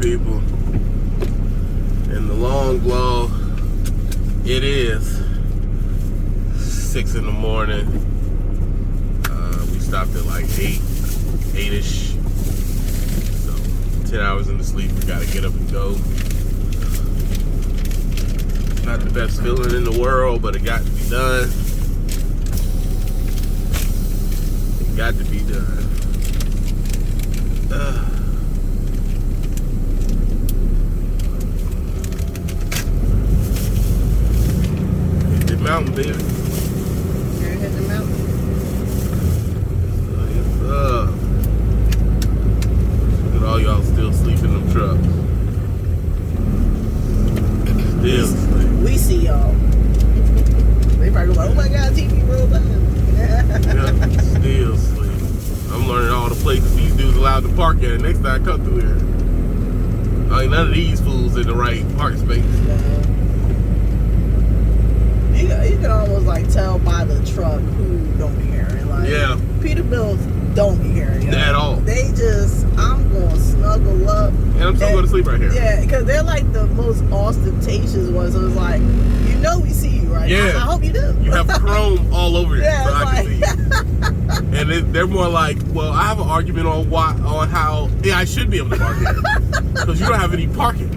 people. In the long glow, it is 6 in the morning. We stopped at like 8-ish. So 10 hours into sleep, we gotta get up and go. Not the best feeling in the world, but it got to be done. It got to be done. Hit the mountain, baby. You're hit the mountain. Look at all y'all still sleeping in them trucks. Still sleep. We see y'all. They probably go like, oh my God, TV rolled up. Yeah, still sleep. I'm learning all the places these dudes allowed to park at next time I come through here. I mean, none of these fools in the right park space. You can almost like tell by the truck who don't be caring. Like, Yeah. Peterbilt's don't be caring. At all. They just, I'm going to snuggle up. And I'm still going to sleep right here. Yeah, because they're like the most ostentatious ones. So it's like, you know we see you, right? Yeah. I hope you do. You have chrome all over you, Yeah, so I like, can see you. And they're more like, well, I have an argument on how I should be able to park here. Because you don't have any parking.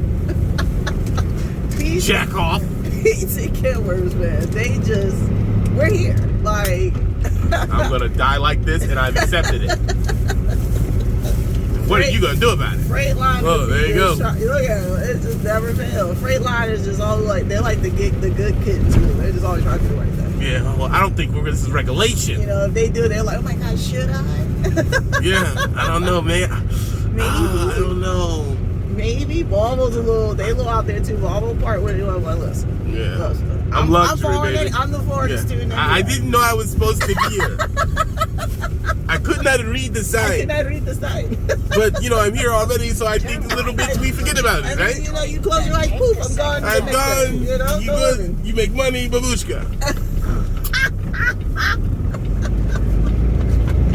Jack off. PC cameras, man. They just, we're here. Like, I'm going to die like this, and I've accepted it. What are you going to do about it? Freightliner. Oh, there you go. Look at it. It just never fails. Freightliner is just always like, they're like the good kids, too. They're just always trying to do the right thing. Yeah, well, I don't think this is regulation. You know, if they do it, they're like, oh my God, should I? Yeah, I don't know, man. Maybe. I don't know. Maybe. Volvo's a little out there, too. Volvo part where you're like, listen. Yeah. Listen. I'm luxury, baby. I'm the Florida student. I didn't know I was supposed to be here. I could not read the sign. I could not read the sign. But, you know, I'm here already, so I think little bits we forget about it, right? You know, you close your eyes, poof, I'm gone. I'm gone. You know, you good. You make money, babushka.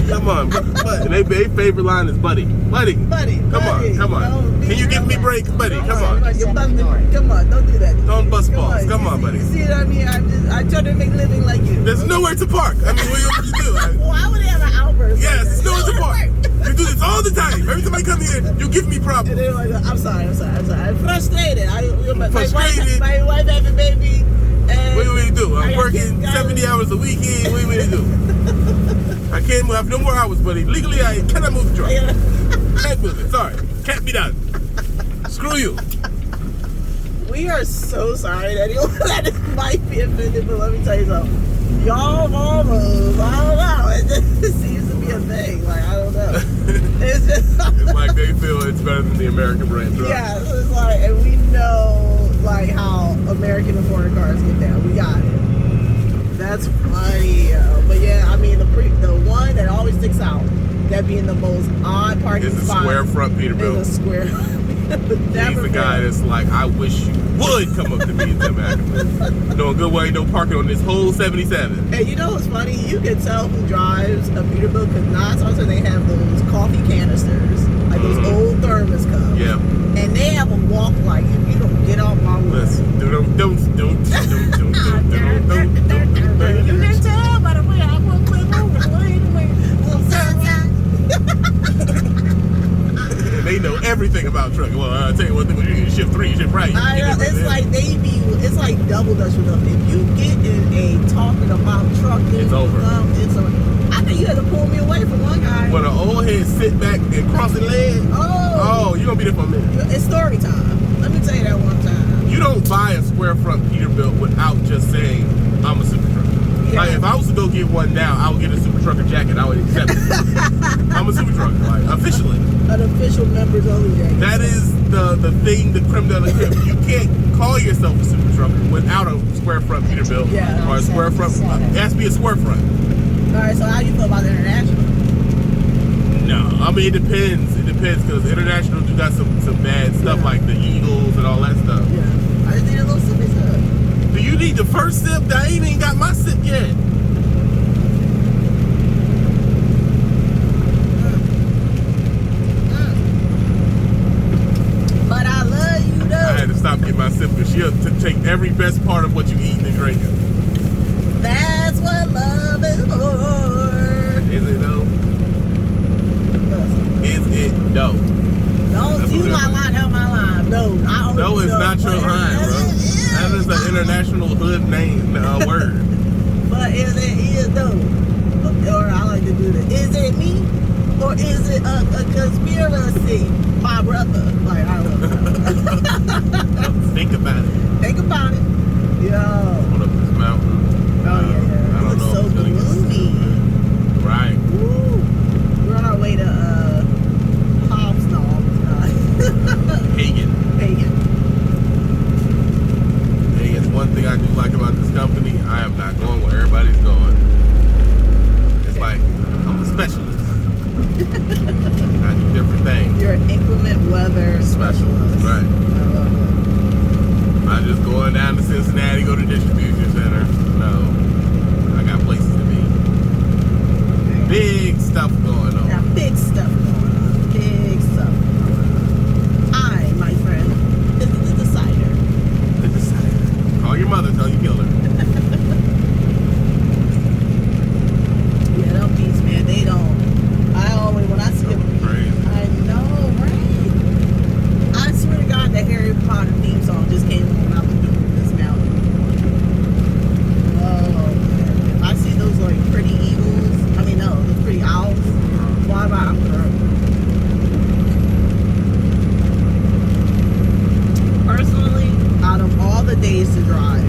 Come on, buddy. Their favorite line is buddy. Buddy. Buddy. Come on. Can you give me breaks, buddy? Come on. Come on, don't do that. Don't bust balls. Come on, buddy. You see what I mean? I try to make a living like you. There's nowhere to park. I mean, what do you want me to do? Why would they have an outburst? Yes, there's nowhere to park. You do this all the time. Every time I come here, you give me problems. And they're like, I'm sorry. I'm frustrated. Frustrated. My wife has a baby. And What do you want me to do? I'm working 70 hours a weekend. What do you want me to do? I can't move. I have no more hours, buddy. Legally, I cannot move the truck. Can't move it. Sorry. Can't be done. Screw you. We are so sorry that anyone that might be offended, but let me tell you something. Y'all mamas, I don't know. It just seems to be a thing. Like, I don't know. It's just It's like they feel it's better than the American brand truck. yeah, so it's like, and we know like how American and foreign cars get down. We got it. That's funny, but yeah, I mean the one that always sticks out, that being the most odd parking It's a spot. square front Peterbilt. It's a square. He's the guy that's like, I wish you would come up to me and tell me I can move. No good way, no parking on this whole 77. And you know what's funny? You can tell who drives a Peterbilt because not also they have those coffee canisters, like those old thermos cups. Yeah. And they have a walk like, if you don't get off my way. Listen, don't. You can tell by the way I won't quit moving. They know everything about trucking. Well, I'll tell you one thing, when you get shift 3, shift right. I know, it's like it's like double dutch with them. If you get in a talking about trucking, It's over. I think you had to pull me away from one guy. When an old head sit back and cross the leg, oh, you're going to be there for a minute. It's story time. Let me tell you that one time. You don't buy a square front Peterbilt without just saying, I'm a super trucker. Yeah. Like, if I was to go get one now, I would get a super trucker jacket. I would accept it. I'm a super trucker, like, officially. An official members only jacket. That is the thing, the creme de la creme. You can't call yourself a super trucker without a square front Peterbilt or a square front. It has to be a square front. All right, so how do you feel about the international? No, I mean, it depends. It depends, because international do got some bad stuff like the Eagles and all that stuff. Yeah. I just need a little sippy sip. Do you need the first sip? I ain't even got my sip yet. he'll take every best part of what you eat and drink it. That's what love is for. Is it though? Is it though? Don't you my line, help my line. No, No, it's not your line, bro. That is an international hood name, word. But is though? Or I like to do this. Is it me? Or is it a conspiracy? My brother. Like, I don't know. Think about it. Think about it. Yo. Hold up this mountain. Oh, yeah. I don't It looks know so if it's gonna get gloomy. right. Woo. We're on our way to Hobsnob. Hagen. Hagen. Hey, it's one thing I do like about this company. I am not going where everybody's going. It's like, I'm a specialist. I do different things. You're an inclement weather specialist. Right. I love it. I'm just going down to Cincinnati, go to distribution center. No. I got places to be. Big stuff going on. Got big stuff going on. Big stuff going on. I, my friend, is the decider. The decider. Call your mother, tell you killed her. Yeah, them beats, man, they don't. I always, when I see them, Crazy. I know, right? I swear to God, the Harry Potter theme song just came on when I was doing this mountain. Oh, man. If I see those, like, pretty eagles, I mean, no, those pretty owls, why am I up there? Personally, out of all the days to drive,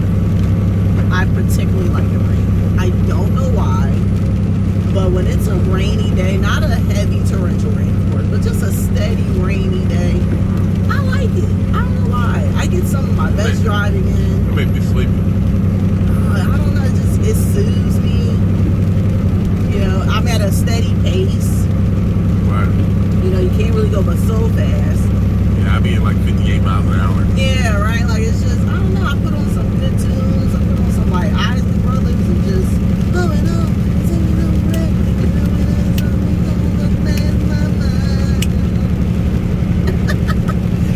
I particularly like the rain. I don't know why, but when it's a rainy day, not a heavy torrential rain, of course, but just a steady rainy day, I like it. I don't know why. I get some of my best driving in. It make me sleepy. I don't know, it soothes me. You know, I'm at a steady pace. Right. You know, you can't really go but so fast. Yeah, I be at like 58 miles an hour. Yeah, right? Like, it's just, I don't know, I put on some good tunes, I put on some, like, Isaac Brothers, and just, oh, and oh, singing on red,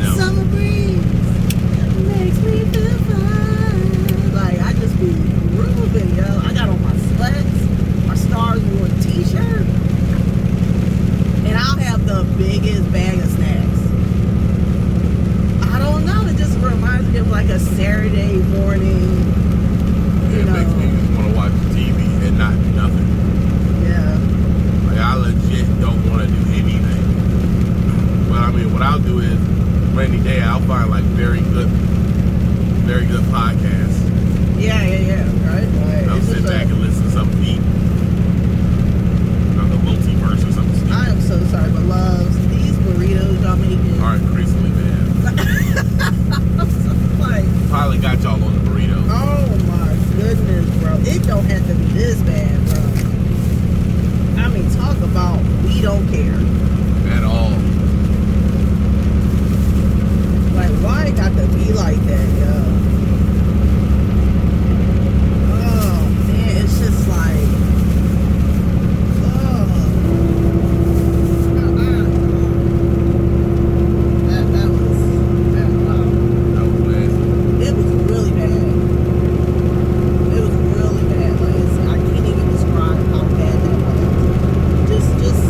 No. summer breeze makes me feel fine. Like, I just be grooving, yo. I got on my sweats, my Stars Wars t-shirt, and I'll have the biggest bag of snacks. I don't know, it just reminds me of like a Saturday morning, you It know. makes me just want to watch TV and not do nothing. Yeah. Like, I legit don't want to do anything. But I mean, what I'll do is, rainy day, I'll find like very good podcasts. Yeah, right? Like, I'll it's sit just back and listen to something deep. Like the multiverse or something stupid. I am so sorry, but loves, these burritos y'all making. Are increasingly bad. Like, Probably got y'all on the burritos. oh my goodness, bro. It don't have to be this bad, bro. I mean, talk about we don't care. At all. Like, why it got to be like that, yo? Oh, man, it's just like, oh. That was, wow. That was bad. It was really bad. It was really bad. Like, I can't even describe how bad that was. Just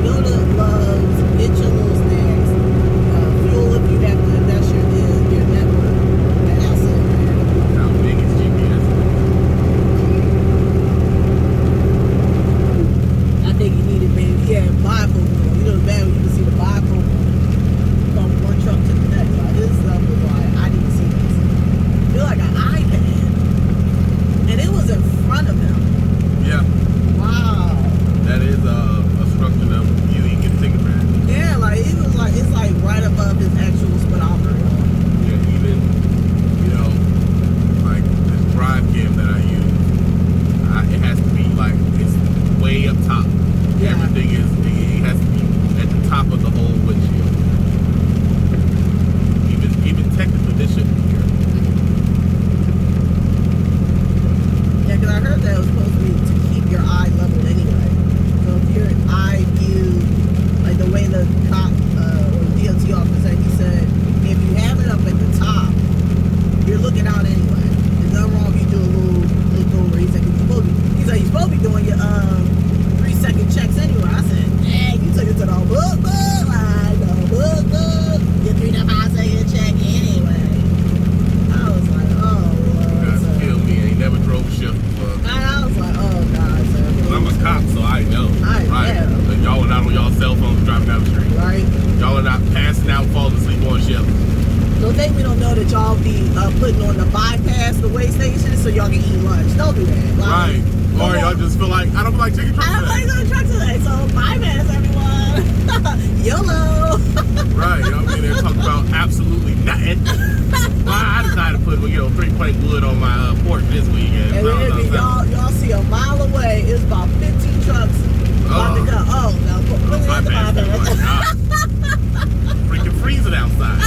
go to Love's, get your little snacks, fuel if you have to, if that's your now falling asleep on shift. Don't think we don't know that y'all be putting on the bypass the way station so y'all can eat lunch. Don't do that. Like, Right. Or y'all just feel like, I don't feel like taking truck I don't today. like going to truck today, so bypass everyone. YOLO. Right. Y'all be there talking about absolutely nothing. Well, I decided to put 3 plank wood on my porch this weekend. And then y'all see a mile away, it's about 15 trucks about to go. Oh, no, put it in the bypass. Freaking freezing outside.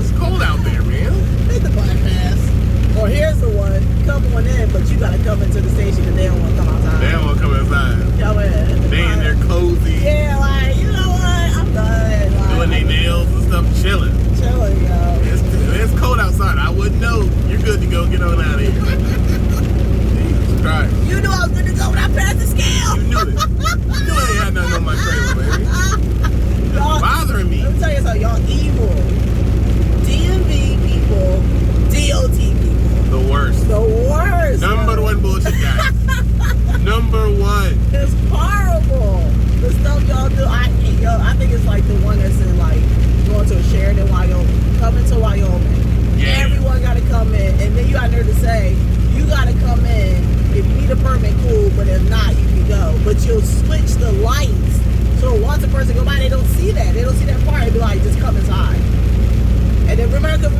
It's cold out there, man. Hit the bypass. Or here's the one, come on in, but you gotta come into the station because they don't want to come outside. They don't want to come inside. Come in. They in there cozy. Yeah, like, you know what? I'm done. Like, Doing their nails and stuff, chilling. Chilling, yo. It's cold outside. I wouldn't know. You're good to go. Get on out of here. Jesus Christ. You knew I was good to go when I passed the scale. You knew it. You knew I ain't had nothing on my trailer, baby. Y'all, Bothering me. let me tell you something. Y'all evil. DMV people, DOT people. The worst. The worst. Number one bullshit guy. Number one. It's horrible. The stuff y'all do, I hate. Yo, I think it's like the one that's in like going to a Sheridan, Wyoming, coming to Wyoming. Yeah. Everyone got to come in, and then you got there to say you got to come in. If you need a permit, cool, but if not, you can go. But you'll switch the lights, so once a person go by, they don't see that. They don't see that part. They be like, just come inside. And then remember we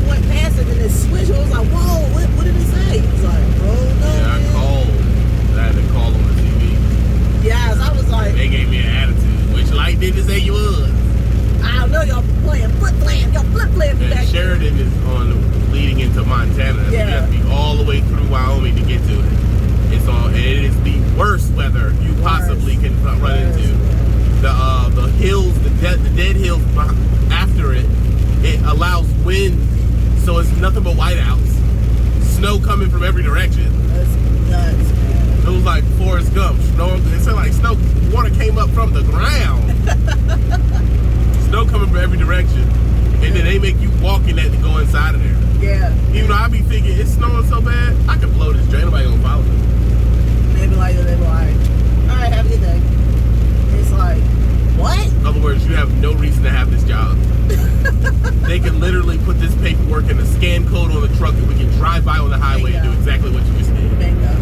went past it, and it switched. It was like, whoa, what did it say? He was like, bro, no. Yeah, I had to call on the TV. Yes, I was like, They gave me an attitude. Which light did it say you was? I don't know, y'all playing flip playing me And back there. Sheridan is leading into Montana. So Yeah. you have to be all the way through Wyoming to get to it. It is the worst weather you possibly can run into. The hills, the dead hills after it, it allows wind, so it's nothing but whiteouts. Snow coming from every direction. That's nuts, man. It was like Forrest Gump. It said like snow, water came up from the ground. Snow coming from every direction. And then they make you walk in that to go inside of there. Yeah. Even though I be thinking it's snowing so bad, I can blow this drain. Nobody gonna follow me. They be like, all right, have a good day. It's like, what? In other words, you have no reason to have this job. They can literally put this paperwork and a scan code on the truck, and we can drive by on the highway and do exactly what you just did. Bingo.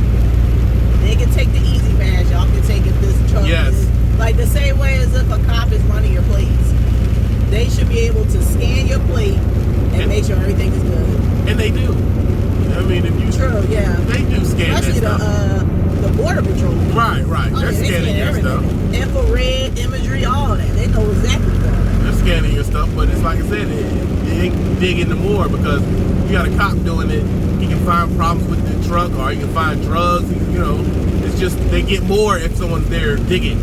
They can take the easy badge. Y'all can take if this truck Yes. is like the same way as if a cop is running your plates. They should be able to scan your plate and make sure everything is good. And they do. I mean, if you True, yeah. they do scan Especially that stuff. the border patrol. Right. Oh, They're yeah, they scanning scan your everything. stuff. Infrared imagery, all that. They know exactly what's going on. They're scanning your stuff, but it's like I said, they dig into more because you got a cop doing it. He can find problems with the truck, or he can find drugs. It's just they get more if someone's there digging.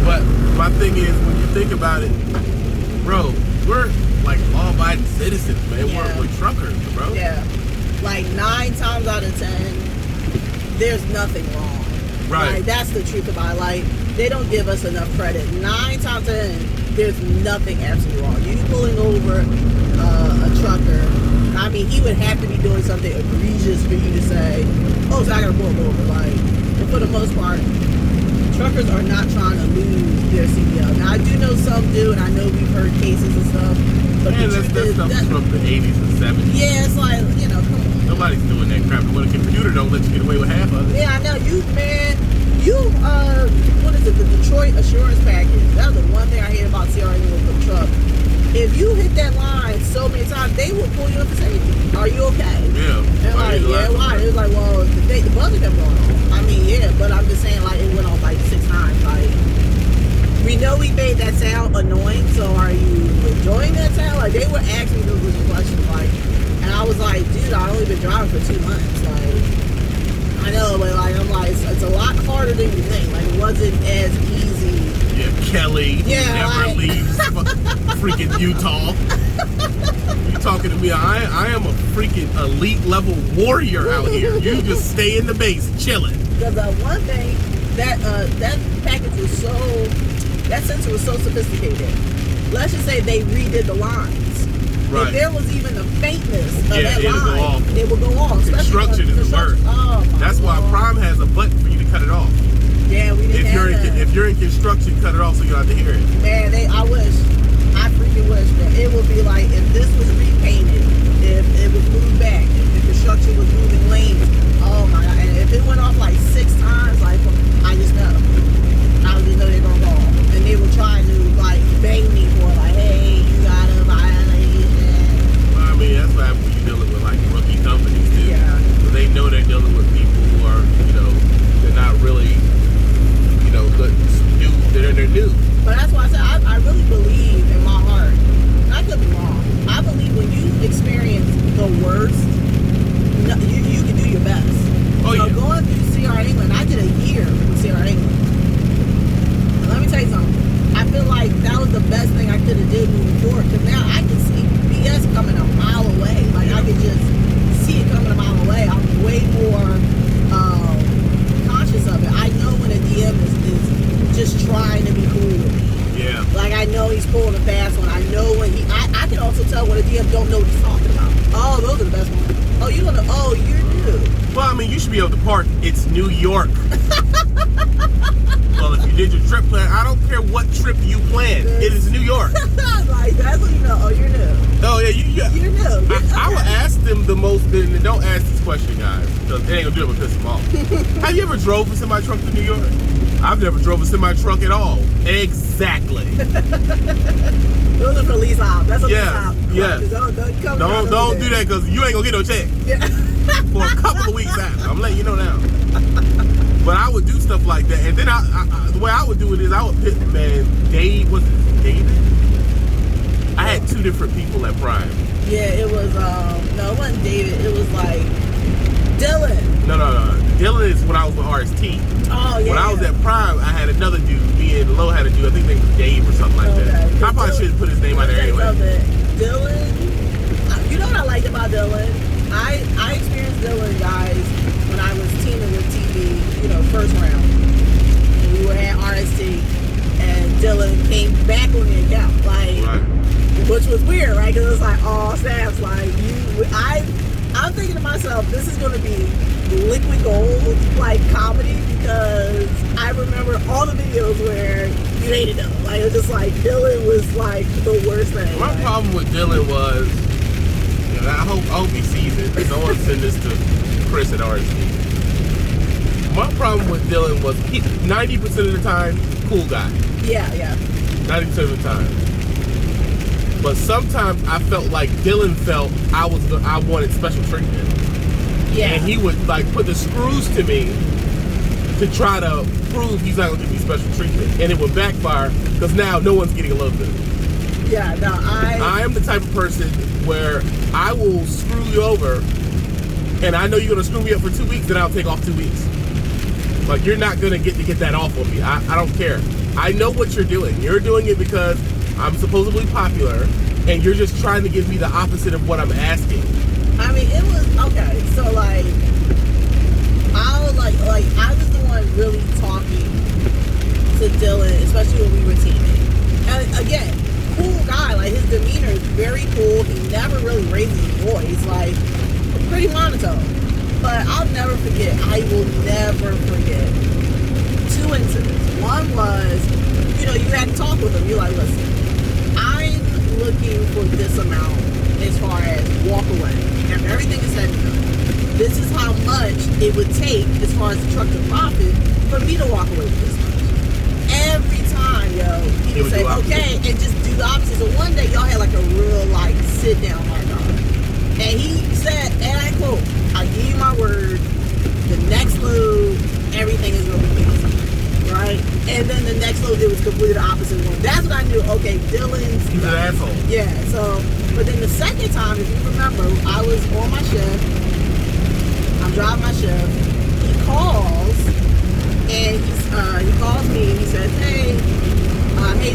But my thing is, when you think about it, bro, we're like law-abiding citizens, man. Yeah. We're truckers, bro. Yeah. Like 9 times out of 10, there's nothing wrong. Right. Like, that's the truth about it. Like, they don't give us enough credit. 9 times out of 10, there's nothing absolutely wrong. You pulling over a trucker, I mean, he would have to be doing something egregious for you to say, oh, so I gotta pull him over. Like, and for the most part, truckers are not trying to lose their CDL. Now, I do know some do, and I know we've heard cases and stuff. But Man, the that truth is, stuff is from the 80s and 70s. yeah, it's like, come on. Nobody's doing that crap. But a computer don't let you get away with half of it. Yeah, I know. What is it? The Detroit Assurance Package. That was the one thing I hear about CRN with the truck. If you hit that line so many times, they will pull you up for safety. Are you okay? Yeah. And like, yeah, why? It was like, well, the buzzer kept going on. I mean, yeah, but I'm just saying, like, it went on like 6 times. Like, we know we made that sound annoying, so are you enjoying that sound? Like, they were asking me those questions, like, and I was like, dude, I've only been driving for 2 months. Like, I know, but like, I'm like, it's a lot harder than you think. Like, it wasn't as easy. Yeah, Kelly, who never leaves freaking Utah. You talking to me? I am a freaking elite level warrior out here. You just stay in the base, chilling. Because one thing, that package was that sensor was so sophisticated. Let's just say they redid the lines. Right. If there was even the faintness of that it'll line, go off. it will go off. Construction is the worst. Oh, my That's why Lord. Prime has a button for you to cut it off. Yeah, we didn't have that. If you're in construction, cut it off so you don't have to hear it. Man, I freaking wish that it would be like if this was repainted, if it was moved back, if the construction was moving lanes. Oh my God! And if it went off like 6 times, like I just know they're gonna go off, and they were trying to like bang me for like, hey, you got a violation. Well, I mean, that's why when you're dealing with like rookie companies too. Yeah. So they know they're dealing with people who are, they're not really, good. They're new. But that's why I said I really believe in my heart. And I could be wrong. I believe when you experience the worst, you can do your best. Oh, so yeah. Going through CR England, I did a year with CR England. And let me tell you something. I feel like that was the best thing I could have did moving forward. Because now I can see BS coming a mile away. Like I can just see it coming a mile away. I'm way more conscious of it. I know when a DM is just trying to be cool with me. Yeah. Like I know he's pulling a fast one. I know when I can also tell when a DM don't know what he's talking about. Oh, those are the best ones. Oh, you don't know. Oh, you're new. Well, I mean, you should be able to park. It's New York. Well, if you did your trip plan, I don't care what trip you planned. It is New York. Like that's when you know. Oh, you're new. Oh yeah, You're new. I will ask them the most. And don't ask this question, guys, because they ain't gonna do it because them off. Have you ever drove a semi truck to New York? I've never drove a semi truck at all. Exactly. Those are for lease out. That's a lease Yeah, out. yeah. Don't do that because you ain't gonna get no check. Yeah. For a couple of weeks after. I'm letting you know now. But I would do stuff like that, and then the way I would do it is I would pick, man, David? I had 2 different people at Prime. Yeah, it was no, it wasn't David. It was like Dylan. No. Dylan is when I was with RST. Oh yeah. When I was at Prime, I had another dude. Me and Lo had a dude. I think his name was Dave or something like that. I probably shouldn't put his name out there anyway. Dylan, you know what I liked about Dylan? I experienced Dylan, guys, when I was teaming with TV, first round. And we were at RST, and Dylan came back on the account, which was weird, right? Because it was like, oh, snaps, like I'm thinking to myself, this is going to be liquid gold, like comedy, because I remember all the videos where you hated Dylan. Like, it was just like, Dylan was like the worst thing. My problem with Dylan was, and I hope he sees it, because I want to send this to Chris at RST. My problem with Dylan was 90% of the time, cool guy. Yeah. 90% of the time. But sometimes I felt like Dylan felt I wanted special treatment. Yeah. And he would like put the screws to me to try to prove he's not gonna give me special treatment. And it would backfire because now no one's getting a little bit. Yeah, no, I am the type of person where I will screw you over and I know you're gonna screw me up for 2 weeks, then I'll take off 2 weeks. Like you're not gonna get that off on me. I don't care. I know what you're doing. You're doing it because I'm supposedly popular, and you're just trying to give me the opposite of what I'm asking. I mean, it was okay. So like, I was the one really talking to Dylan, especially when we were teaming. And again, cool guy. Like his demeanor is very cool. He never really raises his voice. Like pretty monotone. But I'll never forget. I will never forget 2 incidents. One was, you had to talk with him. You're like, listen, I'm looking for this amount as far as walk away. After everything is said and done, this is how much it would take as far as the truck to profit for me to walk away with this much. Every time, he would say, okay, and just do the opposite. So one day, y'all had like a real, like, sit-down hard on. And he said, and I quote, I give you my word, the next load, everything is going to be easy, right? And then the next load, it was completely the opposite one. That's when I knew, okay, Dylan's... He's an asshole. Yeah, so, but then the second time, if you remember, I was on my shift, I'm driving my shift, he calls, and he calls me, and he says, hey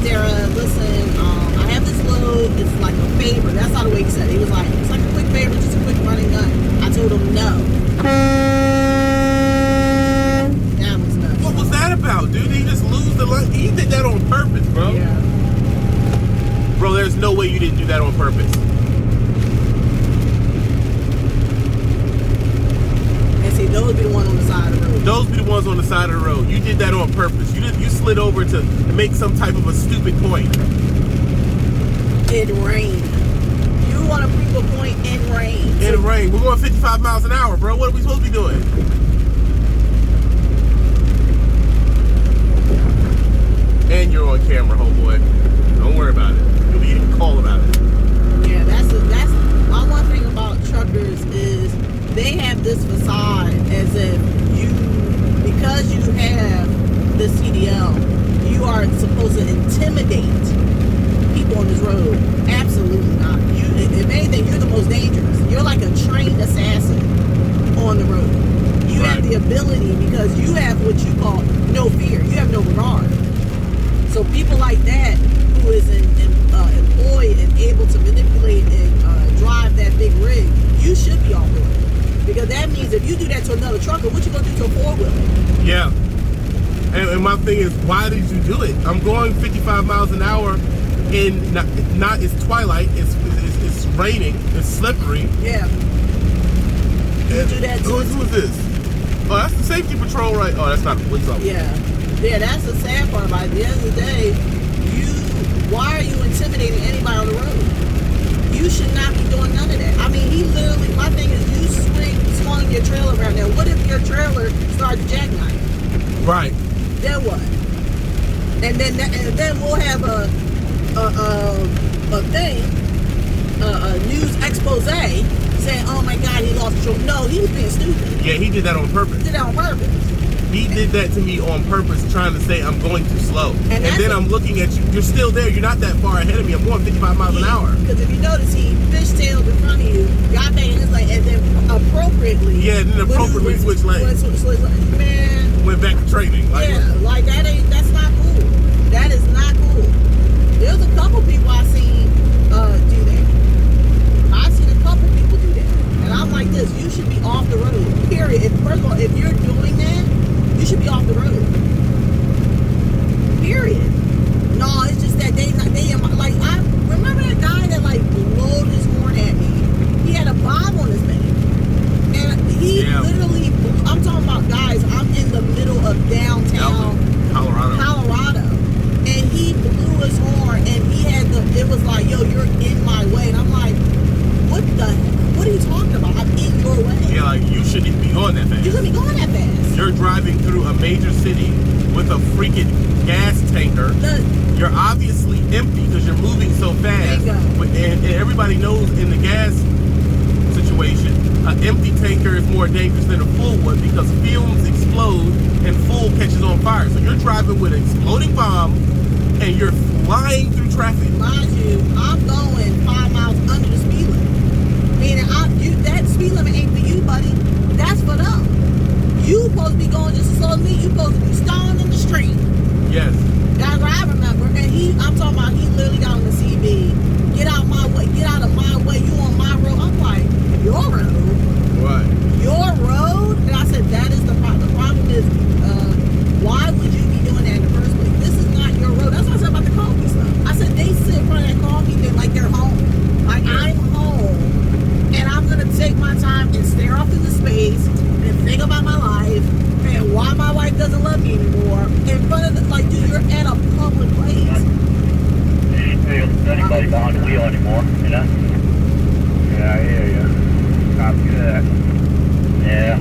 Dara, listen, I have this load, it's like a favor. That's not the way he said it. He was like, it's like a quick favor, just a quick running gun. I told him no. That was nuts. What was that about, dude? Did he just lose the line? He did that on purpose, bro. Yeah. Bro, there's no way you didn't do that on purpose. And see, those be the one on the side of the road. Those be the ones on the side of the road. You did that on purpose. You slid over to make some type of a stupid point. It rained. You want to prove a point in rain. In rain. We're going 55 miles an hour, bro. What are we supposed to be doing? And you're on camera, homeboy. Don't worry about it. You'll be getting a call about it. Yeah, that's my one thing about truckers is they have this facade as if because you have the CDL, you are supposed to intimidate people on this road. Absolutely not. If anything, you're the most dangerous. You're like a trained assassin on the road. You have the ability because you have what you call no fear. You have no regard. So people like that who is employed and able to manipulate and drive that big rig, you should be off the road. Because that means if you do that to another trucker, what you gonna do to a four-wheeler? Yeah. And my thing is, why did you do it? I'm going 55 miles an hour in not it's twilight, it's raining, it's slippery. Yeah. You do that too. Who is this? Oh, that's the safety patrol, right? Oh, that's not a police officer. Yeah. Yeah, that's the sad part about it. At the end of the day, why are you intimidating anybody on the road? You should not be doing none of that. I mean, he literally, my thing is you swung your trailer around there. What if your trailer starts jackknife? Right. Then what? And then we'll have a news expose saying, oh my God, he lost control. No, he was being stupid. Yeah, he did that on purpose. He did that to me on purpose, trying to say I'm going too slow. And then I'm looking at you. You're still there. You're not that far ahead of me. I'm going 55 miles an hour. Because if you notice, he fishtailed in front of you, got back in his lane, and then appropriately... Yeah, and then appropriately switched lanes. Man. Went back to training. Like that's not cool. That is not cool. There's a couple people I've seen do that. I've seen a couple people do that. And I'm like this, you should be off the road. Period. First of all, if you're doing that, you should be off the road. Period. No, it's just that they like I remember that guy that like blowed his horn at me. He had a bomb on his thing. And he literally I'm talking about guys, I'm in the middle of downtown Colorado. And he blew his horn and he had it was like, yo, you're in my way. And I'm like, what are you talking about? I'm in your way. Yeah, like you shouldn't be going that fast. You shouldn't be going that fast. You're driving through a major city with a freaking gas tanker. You're obviously empty because you're moving so fast. And everybody knows in the gas situation, an empty tanker is more dangerous than a full one because fumes explode and full catches on fire. So you're driving with an exploding bomb and you're flying through traffic. Mind you, I'm going 5 miles under the speed limit. Meaning that speed limit ain't for you, buddy. That's for them. You supposed to be going just as slow as me. You supposed to be stalling in the street. Yes. That's what I remember. And I'm talking about he literally got on the CB. Get out my way. Get out of my way. You on my road. I'm like, your road? What? Your road? And I said, that is the problem. The problem is, why would you be doing that in the first place? This is not your road. That's what I said about the coffee stuff. I said, they sit in front of that coffee thing like they're home. Like, I'm home. And I'm going to take my time and stare off into space and think about my life and why my wife doesn't love me anymore in front of like, dude, you're at a public place. Anybody behind the wheel anymore, you know? Yeah, I hear you. Copy that. Yeah.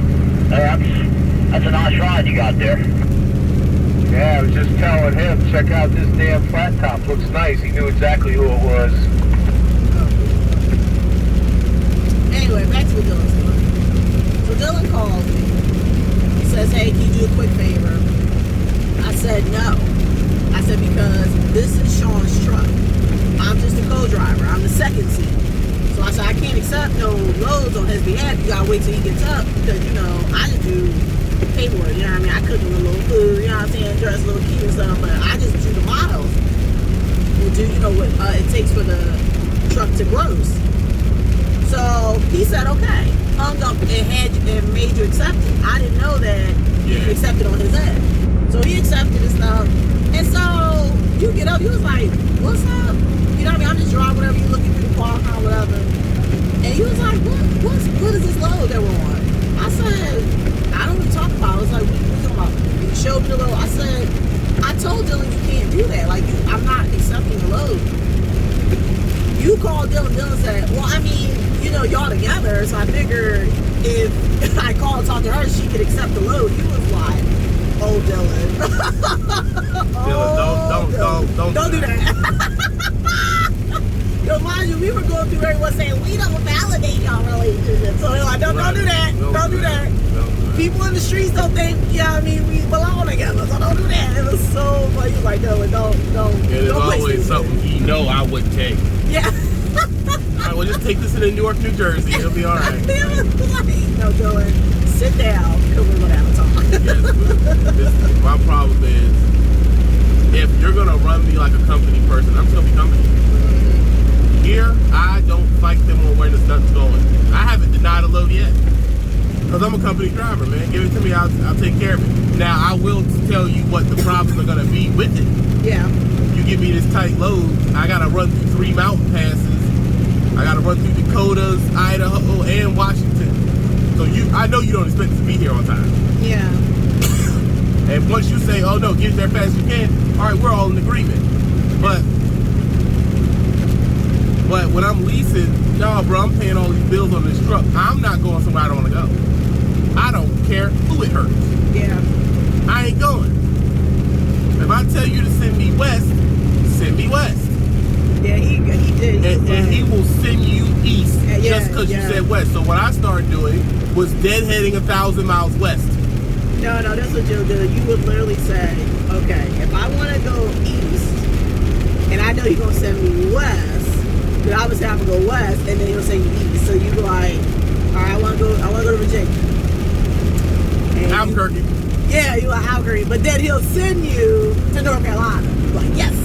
That's a nice ride you got there. Yeah, I was just telling him, check out this damn flat top. Looks nice. He knew exactly who it was. Anyway, back to Dylan's story. So Dylan calls me. He says, hey, can you do a quick favor? I said, no. I said, because this is Sean's truck. I'm just a co-driver. I'm the second seat. So I said, I can't accept no loads on his behalf. You gotta wait till he gets up because, you know, I just do paperwork, you know what I mean? I cook him a little food, you know what I'm saying? Dress a little cute and stuff, but I just do the miles. We'll do, you know, what it takes for the truck to gross. So he said, okay. Hung up and made you accept it. I didn't know that you accepted on his end. So he accepted and stuff. And so you get up, you was like, what's up? You know what I mean? I'm just driving whatever, you looking through the car, whatever. And he was like, what is this load that we're on? I said, I don't even talk about it. I was like, what are you talking about? You showed me the load. I said, I told Dylan you can't do that. Like, I'm not accepting the load. You called Dylan. Dylan said, well, I mean, you know, y'all together, so I figured if I called and talked to her, she could accept the load. He was like, oh, Dylan. Dylan, don't do that. Yo, mind you, we were going through everyone saying, we don't validate y'all relationship. So they're like, don't do that. Don't do that. People in the streets don't think, I mean, we belong together, so don't do that. It was so funny. He was like, Dylan, don't. It is always something he know I would take. Yeah. All right, well, just take this into Newark, New Jersey. It'll be all right. No, Dylan, sit down, because we're going to have a talk. Yes, my problem is, if you're going to run me like a company person, I'm still be company. Here, I don't fight them on where nothing's going. I haven't denied a load yet. Because I'm a company driver, man. Give it to me, I'll take care of it. Now, I will tell you what the problems are going to be with it. Yeah. You give me this tight load, I got to run through 3 mountain passes. I got to run through Dakotas, Idaho, and Washington. So I know you don't expect us to be here on time. Yeah. And once you say, oh no, get there fast as you can, all right, we're all in agreement. But when I'm leasing, no, bro, I'm paying all these bills on this truck. I'm not going somewhere I don't want to go. I don't care who it hurts. Yeah. I ain't going. If I tell you to send me west, send me west. Yeah, he did. And he will send you east just because you said west. So what I started doing was deadheading 1,000 miles west. No, that's what you'll do. You would literally say, okay, if I want to go east, and I know you're going to send me west, but I was having to go west, and then he'll send you east. So you be like, all right, I want to go to Virginia. Albuquerque. Yeah, you're like Albuquerque. But then he'll send you to North Carolina. You're like, yes.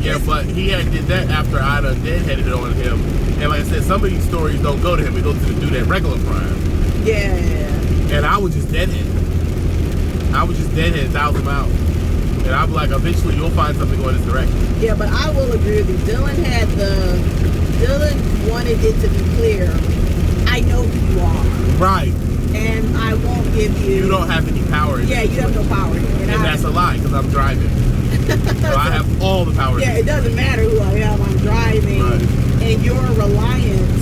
Yeah, but he did that after I done deadheaded it on him. And like I said, some of these stories don't go to him. It goes to the dude at regular prime. Yeah. And I was just deadhead. I was just deadhead 1,000 miles. And I'm like, eventually you'll find something going this direction. Yeah, but I will agree with you. Dylan wanted it to be clear. I know who you are. Right. And I won't give you... You don't have any power. Yeah, you have no power here. And that's a lie, because I'm driving. So I have all the power. Yeah, it doesn't matter who I am. I'm driving. Right. And you're reliant...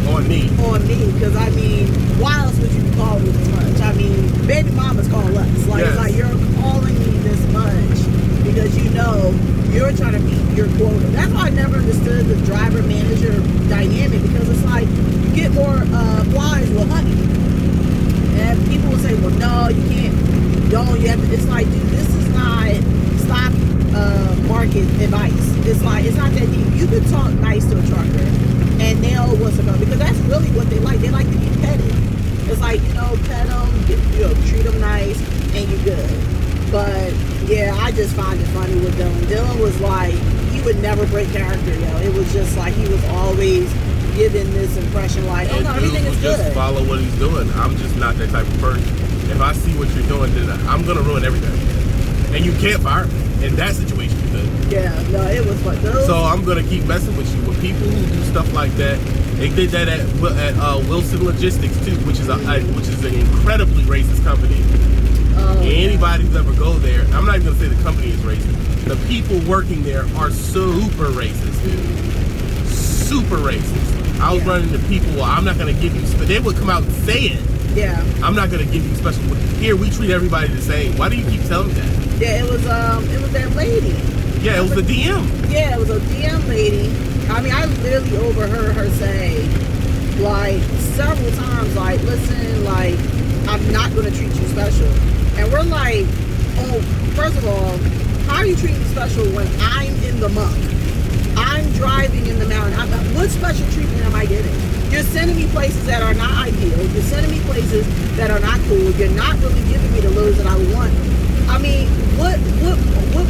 On me. Because, I mean, why else would you call me this much? I mean, baby mama's calling us. Like, yes. It's like, you're calling me this much because you know you're trying to meet your quota. That's why I never understood the driver-manager dynamic, because it's like, you get more flies with honey. And people will say, well, no, you can't. Don't. You have to. It's like, dude, this is not stock market advice. It's like, it's not that deep. You could talk nice to a trucker and they'll what's about, because that's really what they like. They like to be petted. It's like, pet them, treat them nice, and you're good. But yeah, I just find it funny with Dylan. Dylan was like, he would never break character, It was just like he was always giving this impression like, oh no, everything is good. Just follow what he's doing. I'm just not that type of person. If I see what you're doing, then I'm gonna ruin everything. And you can't fire me in that situation. Yeah, no, it was fun. So I'm gonna keep messing with you. With people who do stuff like that, they did that at Wilson Logistics too, which is an incredibly racist company. Anybody who's ever go there, I'm not even gonna say the company is racist. The people working there are super racist, dude. Super racist. I was running into people. Well, I'm not gonna give you. They would come out and say it. Yeah. I'm not gonna give you special. Here, we treat everybody the same. Why do you keep telling me that? Yeah, it was that lady. Yeah, it was the DM. Yeah, it was a DM lady. I mean, I literally overheard her say, like, several times, like, listen, like, I'm not going to treat you special. And we're like, oh, first of all, how are you treating me special when I'm in the muck? I'm driving in the mountain. What special treatment am I getting? You're sending me places that are not ideal. You're sending me places that are not cool. You're not really giving me the loads that I want. I mean, what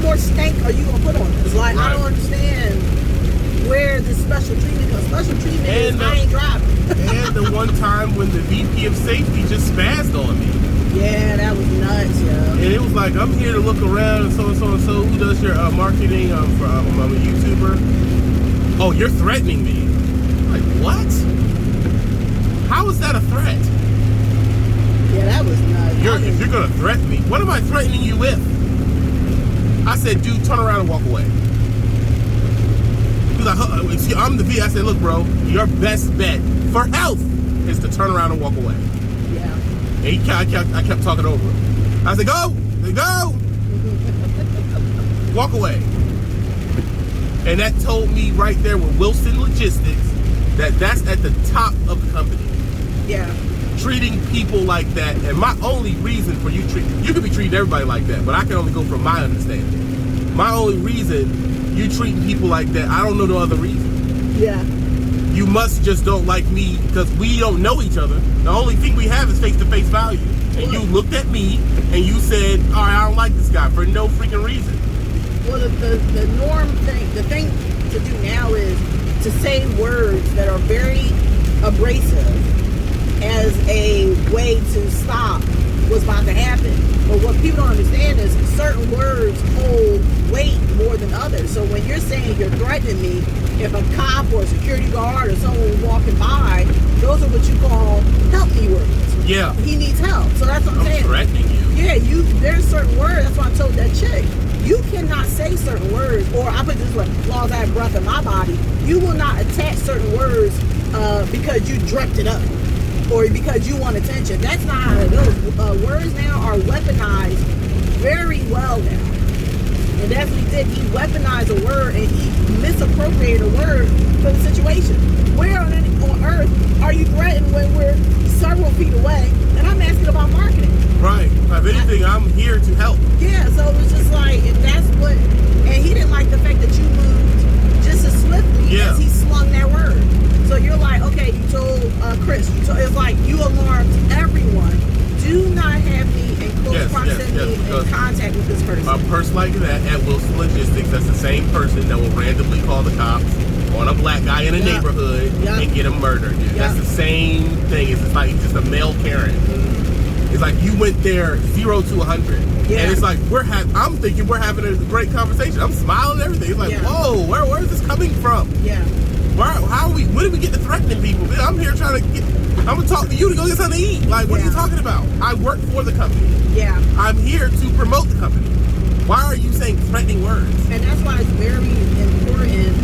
more stank are you gonna put on this? Like, right. I don't understand where this special treatment comes. Special treatment is I ain't driving. And the one time when the VP of safety just spazzed on me. Yeah, that was nuts, yo. And it was like, I'm here to look around and so and so and so. Who does your marketing? I'm a YouTuber. Oh, you're threatening me. Like, what? How is that a threat? Yeah, that was nuts. If you're gonna threaten me, what am I threatening you with? I said, dude, turn around and walk away. He was like, see, I'm the V. I said, look, bro, your best bet for health is to turn around and walk away. Yeah. And I kept talking over him. I said, go. Walk away. And that told me right there with Wilson Logistics that's at the top of the company. Yeah. Treating people like that. And my only reason for you could be treating everybody like that, but I can only go from my understanding. My only reason you treating people like that, I don't know no other reason. Yeah. You must just don't like me because we don't know each other. The only thing we have is face-to-face value. And you looked at me and you said, all right, I don't like this guy for no freaking reason. Well, the norm thing, the thing to do now is to say words that are very abrasive as a way to stop what's about to happen. But what people don't understand is certain words hold weight more than others. So when you're saying you're threatening me, if a cop or a security guard or someone walking by, those are what you call help me words. Yeah. He needs help. So that's what I'm saying. I'm threatening you. Yeah, there's certain words. That's why I told that chick. You cannot say certain words, or I put it this way, as long as I have breath in my body, you will not attach certain words because you dreamt it up or because you want attention. That's not how it goes. Words now are weaponized very well now. And that's what he did. He weaponized a word and he misappropriated a word for the situation. Where on earth are you threatened when we're several feet away? And I'm asking about marketing. Right. If anything, I'm here to help. Yeah, so it was just like, and that's what, and he didn't like the fact that you moved just as swiftly as he slung that word. So you're like, okay, you told Chris, it's like you alarmed everyone. Do not have me in close proximity and contact with this person. A person like that at Wilson Logistics, that's the same person that will randomly call the cops on a black guy in a neighborhood and get him murdered. That's the same thing. It's like he's just a male Karen. It's like you went there 0 to 100, and it's like I'm thinking we're having a great conversation. I'm smiling and everything. It's like, whoa, where is this coming from? Yeah. How are we? When did we get to threatening people? Man, I'm here trying to I'm gonna talk to you to go get something to eat. Like, what are you talking about? I work for the company. Yeah. I'm here to promote the company. Why are you saying threatening words? And that's why it's very important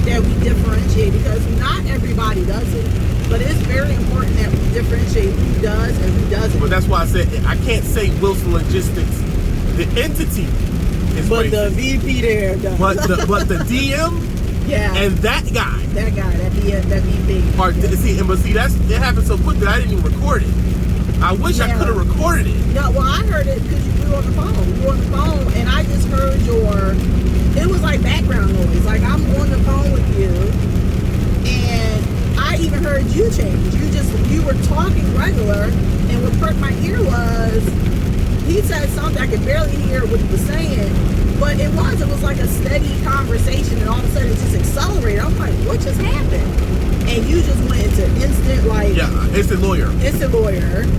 that we differentiate, because not everybody does it. But it's very important that we differentiate who does and who doesn't. But that's why I said I can't say Wilson Logistics, the entity, is but racist. The VP there does. But the DM, and that guy, that VP. See, it happened so quick that I didn't even record it. I wish I could have recorded it. No, well, I heard it because we were on the phone. We were on the phone, and I just heard it was like background noise. Like, I'm on the phone with you, and I even heard you change. You were talking regular, and what perked my ear was, he said something, I could barely hear what he was saying, but it was like a steady conversation, and all of a sudden it just accelerated. I'm like, what just happened? And you just went into instant, like... Yeah, instant lawyer.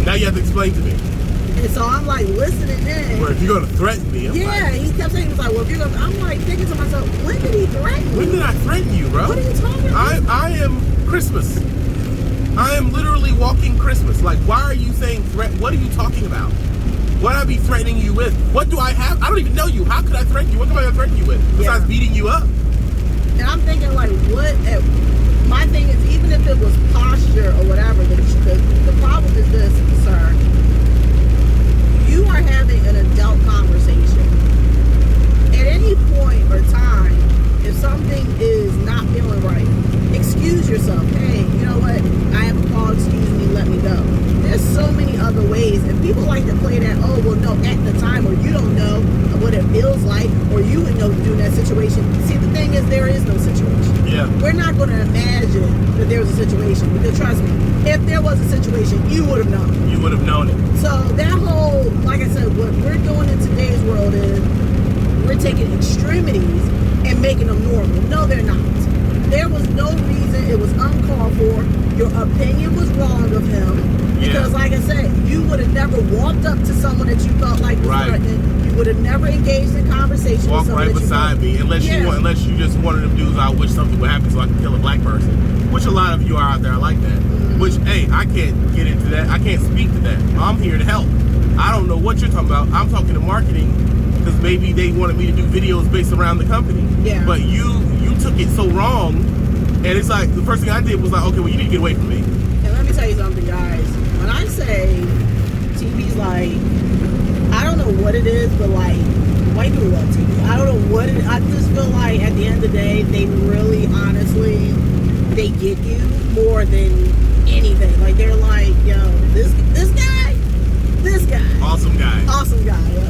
Now you have to explain to me. And so I'm like listening in. Well, if you're going to threaten me, he kept saying, he was like, well, if you're going to... I'm like thinking to myself, when did he threaten you? When did I threaten you, bro? What are you talking about? I am Christmas. I am literally walking Christmas. Like, why are you saying threat? What are you talking about? What I be threatening you with? What do I have? I don't even know you. How could I threaten you? What am I gonna threaten you with? Besides beating you up? And I'm thinking, like, what? My thing is, even if it was posture or whatever, the problem is this, sir. You are having an adult conversation. At any point or time, if something is not feeling right, excuse yourself. Hey, you know what? I have a call. Excuse me. Let me go. There's so many other ways, and people like to play that. Oh, well, no, at the time, or you don't know what it feels like, or you would know to do in that situation. See, the thing is, there is no situation. Yeah. We're not going to imagine that there was a situation, because trust me, if there was a situation, you would have known. You would have known it. So that whole, like I said, what we're doing in today's world is we're taking extremities and making them normal. No, they're not. there was no reason. It was uncalled for. Your opinion was wrong of him. Because, like I said, you would have never walked up to someone that you felt like was threatening. You would have never engaged in conversation with someone right beside me, unless you just one of them dudes. I wish something would happen so I could kill a black person. Which a lot of you are out there like that. Which, hey, I can't get into that. I can't speak to that. I'm here to help. I don't know what you're talking about. I'm talking to marketing because maybe they wanted me to do videos based around the company. Yeah. But you took it so wrong, and it's like the first thing I did was like, okay, well, you need to get away from me. And let me tell you something, guys. When I say TV's like, I don't know what it is, but like, white people love TV. I don't know what it is. I just feel like at the end of the day, they really, honestly, they get you more than anything. Like, they're like, yo, this guy. Awesome guy.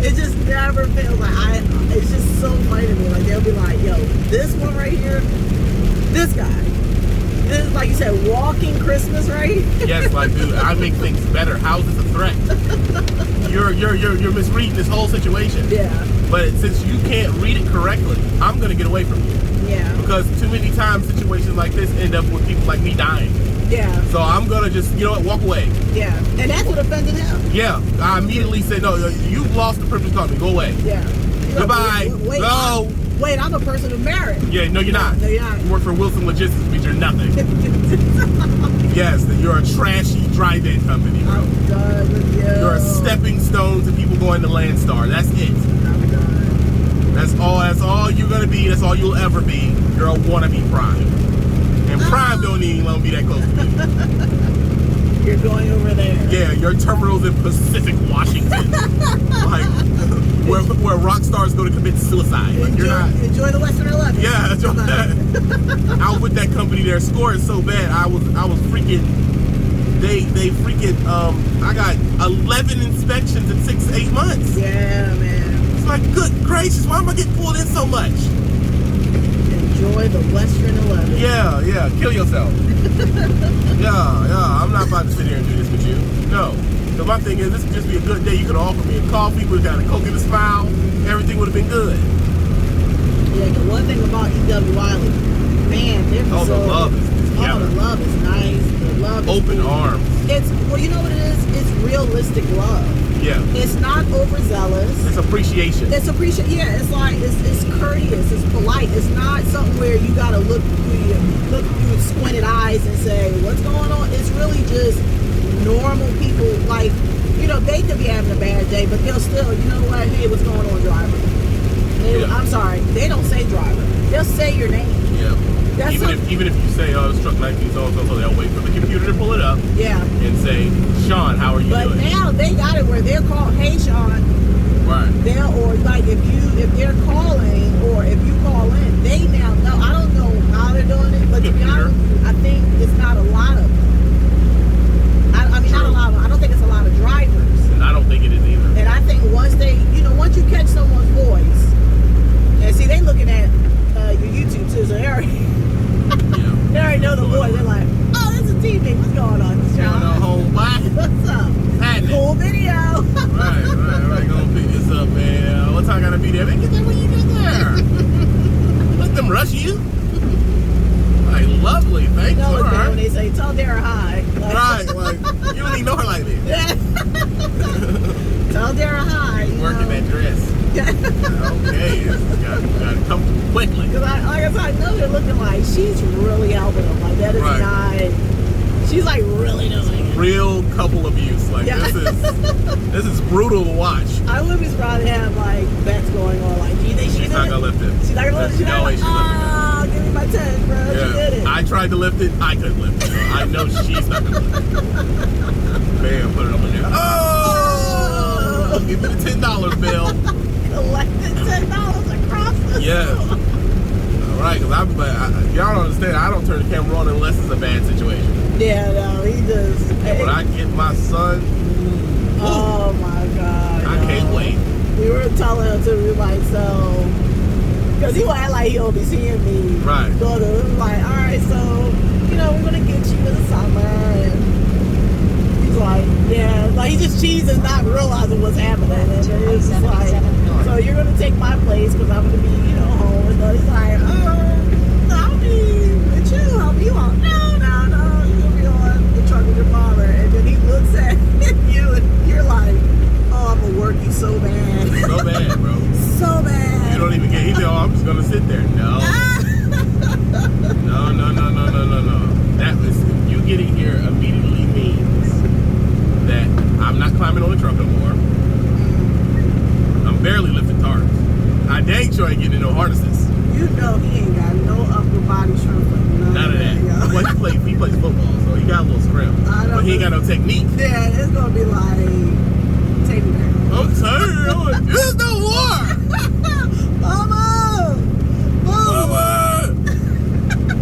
It just never feels like it's just so funny to me. Like, they'll be like, yo, this one right here, this guy. This is, like you said, walking Christmas, right? Yes, like, dude, I make things better. How is this a threat? You're misreading this whole situation. Yeah. But since you can't read it correctly, I'm gonna get away from you. Yeah. Because too many times situations like this end up with people like me dying. Yeah. So I'm gonna just, you know what, walk away. Yeah. And that's what offended him. Yeah. I immediately said, no, you've lost the privilege to talk to me. Go away. Yeah. Goodbye. Go. Wait, I'm a person of merit. Yeah, no, you're not. No, you're not. You work for Wilson Logistics, means you're nothing. Yes, you're a trashy drive-in company, bro. I'm done with you. You're a stepping stone to people going to Landstar. That's it. I'm done. That's all you're gonna be. That's all you'll ever be. You're a wannabe Prime. And Prime don't even let me be that close to you. You're going over there. Yeah, your terminal's in Pacific, Washington. Like, where rock stars go to commit suicide. Like, enjoy the Western 11. Yeah, enjoy that. I was with that company. Their score is so bad. I was freaking. They freaking. I got 11 inspections in 6-8 months. Yeah, man. It's like, good gracious, why am I getting pulled in so much? Enjoy the Western 11. Yeah, kill yourself. yeah, I'm not about to sit here and do this with you. No. So my thing is, this would just be a good day. You could offer me a coffee, we got a Coke and a smile, everything would have been good. Yeah, the one thing about E.W. Wiley, man, they're the love is together. The love is nice. The love is open arms. Well, you know what it is? It's realistic love. Yeah. It's not overzealous. It's appreciation. It's appreciation. Yeah, it's like it's courteous. It's polite. It's not something where you gotta look through squinted eyes and say, "What's going on?" It's really just normal people. Like, you know, they could be having a bad day, but they'll still, you know what? Hey, what's going on, driver? I'm sorry. They don't say driver. They'll say your name. Yeah. Even if you say, oh, it's truck 19 so they'll wait for the computer to pull it up. Yeah. And say, Sean, how are you doing? But now they got it where they'll call, hey, Sean. Right. Or like if they're calling or if you call in, they now know. I don't know how they're doing it, but to be honest, I think it's not a lot of them. I mean, not a lot of them. I don't think it's a lot of drivers. And I don't think it is either. And I think once you catch someone's voice, and see, they looking at your YouTube too, so they already know the voice. They're like, oh, this is TV. What's going on, Sean? Going on home, what's up? Cool video. right. Gonna pick this up, man. What time I gotta be there? Man, get there when you get there. Let them rush you. Like, lovely. Thanks. You know when they say, tell Dara hi. Like, like, you don't even know her like this. Tell Dara hi. Working that dress. Okay, gotta come quickly. Because I know they're looking like she's really helping them. Like, that is not. She's like really doing it. Real couple abuse. Like, this is brutal to watch. I wouldn't be surprised to have like bets going on. Like, do you think she's not gonna lift it? She's not gonna lift it. No way she's lifting it. Give me my 10, bro. Yeah. She did it. I tried to lift it. I couldn't lift it. So I know she's not gonna lift it. Bam, put it on there. Oh, give me the $10 bill. Collected $10 across the school. All right, because y'all don't understand. I don't turn the camera on unless it's a bad situation. Yeah, no, he just. And when I get my son, oh my God, I can't wait. We were telling him to be like, so, because he will act like he'll be seeing me. Right. Go to like, all right, so, you know, we're gonna get you in the summer, and he's like, yeah, like he just cheeses, not realizing what's happening, and it's just like, so you're gonna take my place because I'm gonna be, you know, home, and so he's like, I mean, I'm just gonna sit there. No. No. That was you getting here immediately means that I'm not climbing on the truck no more. I'm barely lifting tarps. I dang sure ain't getting no harnesses. You know he ain't got no upper body strength. None of that. Well, he plays football, so he got a little scrim. But he ain't got no technique. Yeah, it's gonna be like, take me down. I'm tired. There's no war. Mama!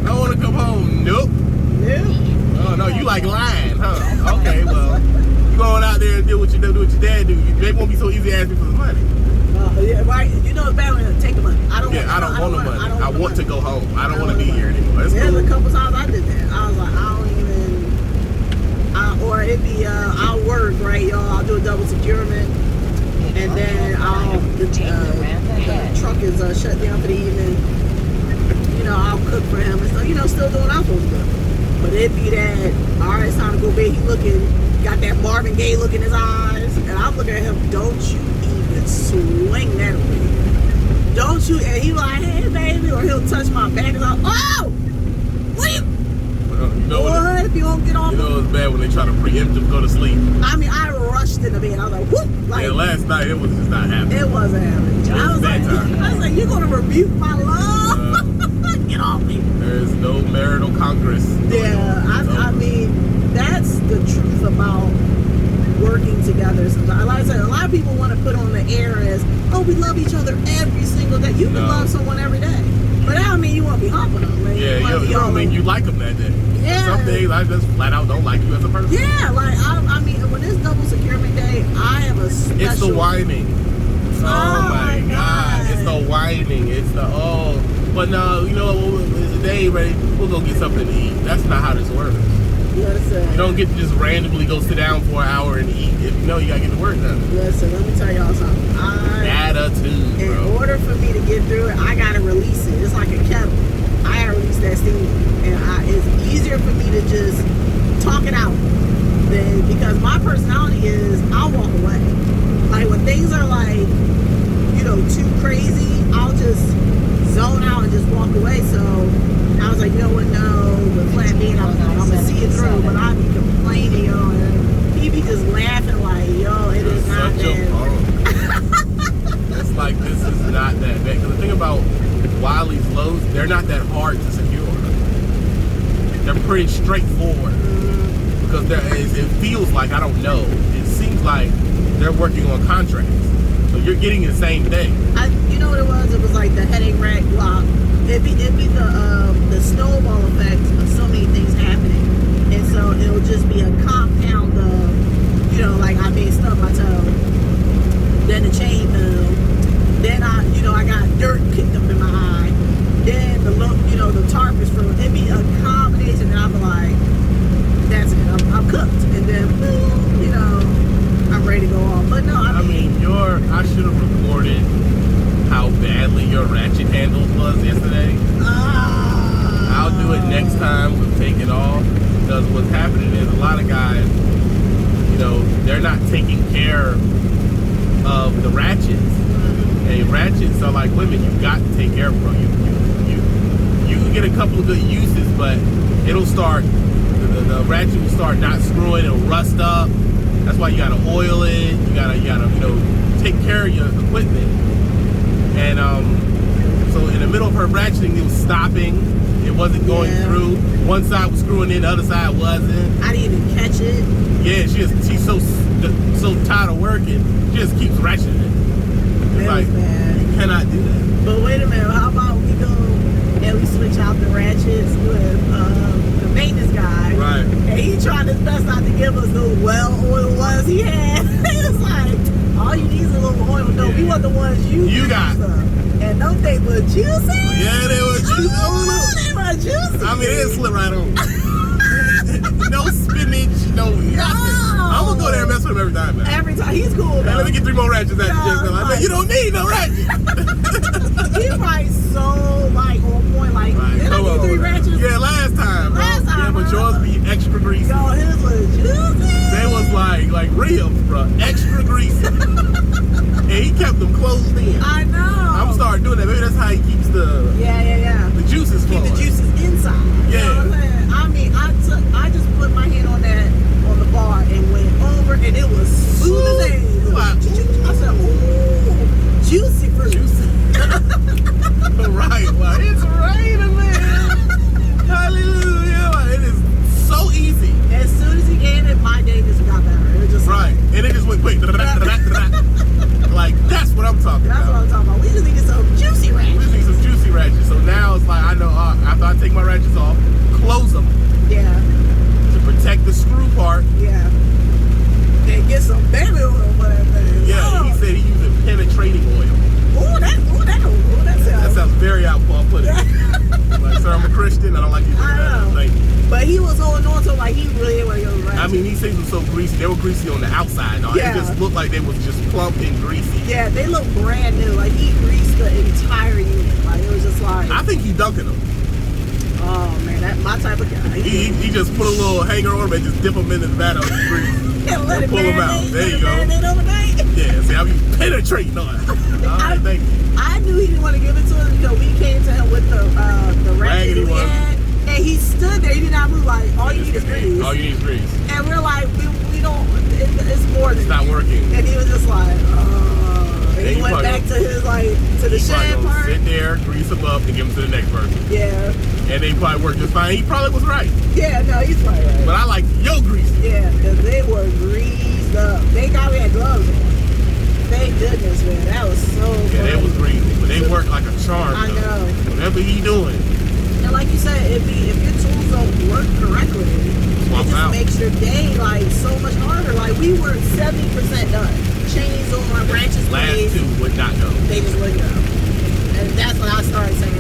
I want to come home. Nope. Yeah. Oh no, you like lying, huh? Okay, well, you going out there and do what your dad do. They won't be so easy to ask me for the money. Yeah, right. You know it's bad when you take the money. I don't want the money. I want to go home. I don't want to be here money. anymore. There's a couple times I did that. I was like, or it'd be, I'll work, right, y'all. I'll do a double securement. And then the truck is shut down for the evening. You know, I'll cook for him and stuff. You know, still doing what I'm supposed to do. But it'd be that, all right, it's time to go bed. He looking, got that Marvin Gaye look in his eyes. And I'm looking at him, don't you even swing that away. Don't you, and he like, hey, baby, or he'll touch my back and I'm like, oh! What you? You know what if you don't get off? You know it's bad when they try to preempt him to go to sleep. I mean, I rushed in the bed. I was like, whoop! Like, yeah, last night it was just not happening. It wasn't happening. I was like, you're gonna rebuke my love? Get off me. There's no marital congress. Yeah, I mean, that's the truth about working together. Sometimes, like I said, a lot of people want to put on the air as, oh, we love each other every single day. You can love someone every day. But that don't mean you want to be humping them. Like, you don't mean you like them that day. Yeah. Some days I just flat out don't like you as a person. Yeah, like I mean, when it's double securement day, I have a special. It's the whining. Oh my God! It's the whining. It's the But no, you know, it's a day ready. We'll go get something to eat. That's not how this works. Listen. You don't get to just randomly go sit down for an hour and eat if you know you gotta get the work done. Listen, let me tell y'all something. Attitude, bro. In order for me to get through it, I gotta release it. It's like a kettle. I gotta release that steam, and it's easier for me to just talk it out than, because my personality is I'll walk away. Like when things are like, you know, too crazy, I'll just zone out and just walk away. So I was like, you know what, no, the flat bean, I'm gonna see it through, but I be complaining, yo, and he be just laughing like, yo, it is not that. It's like, this is not that bad. Because the thing about Wiley's loads, they're not that hard to secure. They're pretty straightforward. Because it feels like, I don't know, it seems like they're working on contracts. So you're getting the same thing. You know what it was? It was like the headache rack block. It'd be the snowball effect of so many things happening. And so it'll just be a compound of, you know, like I may stub my toe, then the chain fell, then I got dirt kicked up in my eye, then the tarp is from, it'd be a combination, and I'd be like, that's it, I'm cooked. And then, boom, you know, I'm ready to go off. But no, I mean I should have recorded how badly your ratchet handles was yesterday. I'll do it next time with take it off, because what's happening is a lot of guys, you know, they're not taking care of the ratchets. And ratchets are like women, you got to take care of them. You can get a couple of good uses, but it'll start, the ratchet will start not screwing, it'll rust up. That's why you gotta oil it, you gotta, you know, take care of your equipment. And so in the middle of her ratcheting, it was stopping, it wasn't going through. One side was screwing in, the other side wasn't. I didn't even catch it. Yeah, she's so tired of working, she just keeps ratcheting it. It's like, you cannot do that. But wait a minute, how about we go and we switch out the ratchets with the maintenance guy? Right. And he tried his best not to give us those well-oiled ones he had. It was like, all you need is a little oil. No, we want the ones you got. And those things were juicy. Yeah, they were juicy. Oh, they were juicy. I mean, it didn't slip right on. No spinach, no nothing. I'm gonna go there and mess with him every time, man. Every time. He's cool, man. though. Let me get 3 more ratchets at the gym. Like, you don't need no ratchets. He's like so like on point. Like, did I get 3 ratchets? Yeah, last time. Yeah, but yours be extra greasy. Yo, his was juicy. They was like ribs, bro. Extra greasy. And he kept them closed in. I know. I'm gonna start doing that. Maybe that's how he keeps the juices Keep flowing. the juices inside. You know what I'm saying? I mean, I just put my hand on the bar and went over, and it was smooth as hell. I said, ooh, juicy fruit. Right, well, it's raining, man. Hallelujah. Like, it is so easy. As soon as he gave it, my day just got better. It was just Right, and it just went quick. Like, that's what I'm talking That's what about. I'm talking about. We just needed some juicy We ranch. just need some juicy ratchets. So now it's like, I know after I take my ratchets off, close them Yeah, to protect the screw part. yeah. And get some baby oil for that thing. Yeah, he said he using penetrating oil. That That sounds. sounds very off-putting. Like, sir, I'm a Christian. I don't like you doing I that. know. Like, But he was holding on to like he really didn't want to go to ranch. I mean, these things were so greasy. They were greasy on the outside. No, Yeah. It just looked like they was just plump and greasy. Yeah, they look brand new. Like he greased the entire unit. Like it was just like, I think he dunking them. oh man, that's my type of guy. He just put a little hanger on them and just dip them in the vat of grease. And let it pull them out. marinate, There let you it go. marinate overnight. Yeah, see, I be penetrating on it. All right, thank you. I knew he didn't want to give it to us because we came to him with the Raggedy raggedy we one. had, and he stood there. He did not move. Like all you need is grease. All you need is grease. And we're like, we don't. It's more than It's not working. And he was just like, and Then he you went probably back to his to the He probably shed gonna part. sit there, grease them up, and give them to the next person. Yeah, And they probably work just fine. He probably was right. yeah, no, he's probably right. But I like your grease. Yeah, because they were greased up. Thank God we had gloves on. Thank goodness, man. That was so Yeah, they funny. was greasy, but they work like a charm. I though. know. Whatever he doing. And like you said, if your tools don't work correctly, Swap it just out. makes your day like so much harder. Like we were 70% done. Chains on, branches Last placed, two would not go. they just wouldn't go. And that's when I started saying,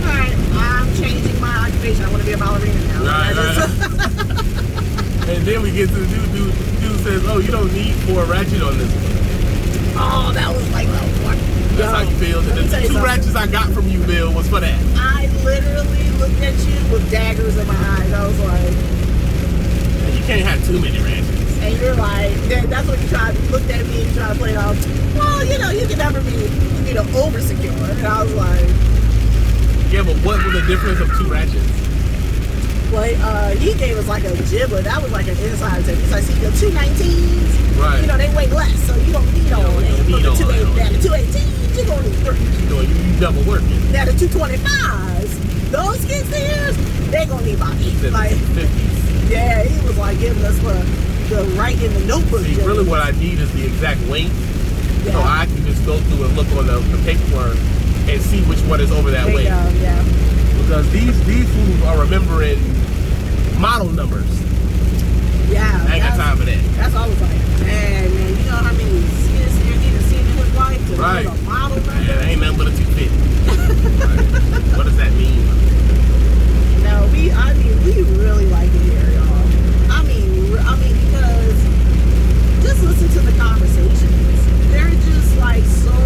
all right, I'm changing my occupation. I want to be a ballerina now. Right, And then we get to the dude says, oh, you don't need 4 ratchet on this one. Oh, that was like, That's how you feel. let me The tell you 2 something. ratchets I got from you, Bill, was for that. I literally looked at you with daggers in my eyes. I was like, And you can't have too many ratchets. and you're like, that's what you looked at me and tried to play it off. Well, you know, you can never be, over secure. And I was like, Yeah, but what was the difference of 2 ratchets? well, he gave us like a giblet. That was like an inside tip. He's like, see, the 219s, Right. they weigh less, so you don't need all You that. don't need But all the that. 218s, you're going to need 3. You double working. Now the 225s, those skid steers, they're going to need about 8. Like, 50s. yeah, he was like giving us the right in the notebook. See, really what I need is the exact weight, Yeah. so I can just go through and look on the paperwork and see which one is over that There you weight. go, yeah. Because these fools are remembering model numbers. Yeah. I ain't got time for that. That's all I was like, man, you know how many skid steers he done seen in his life to Right. know the model number? Yeah, that ain't nothing but a 250. Right. What does that mean? No, we really like it here, y'all. I mean, because just listen to the conversations. They're just like so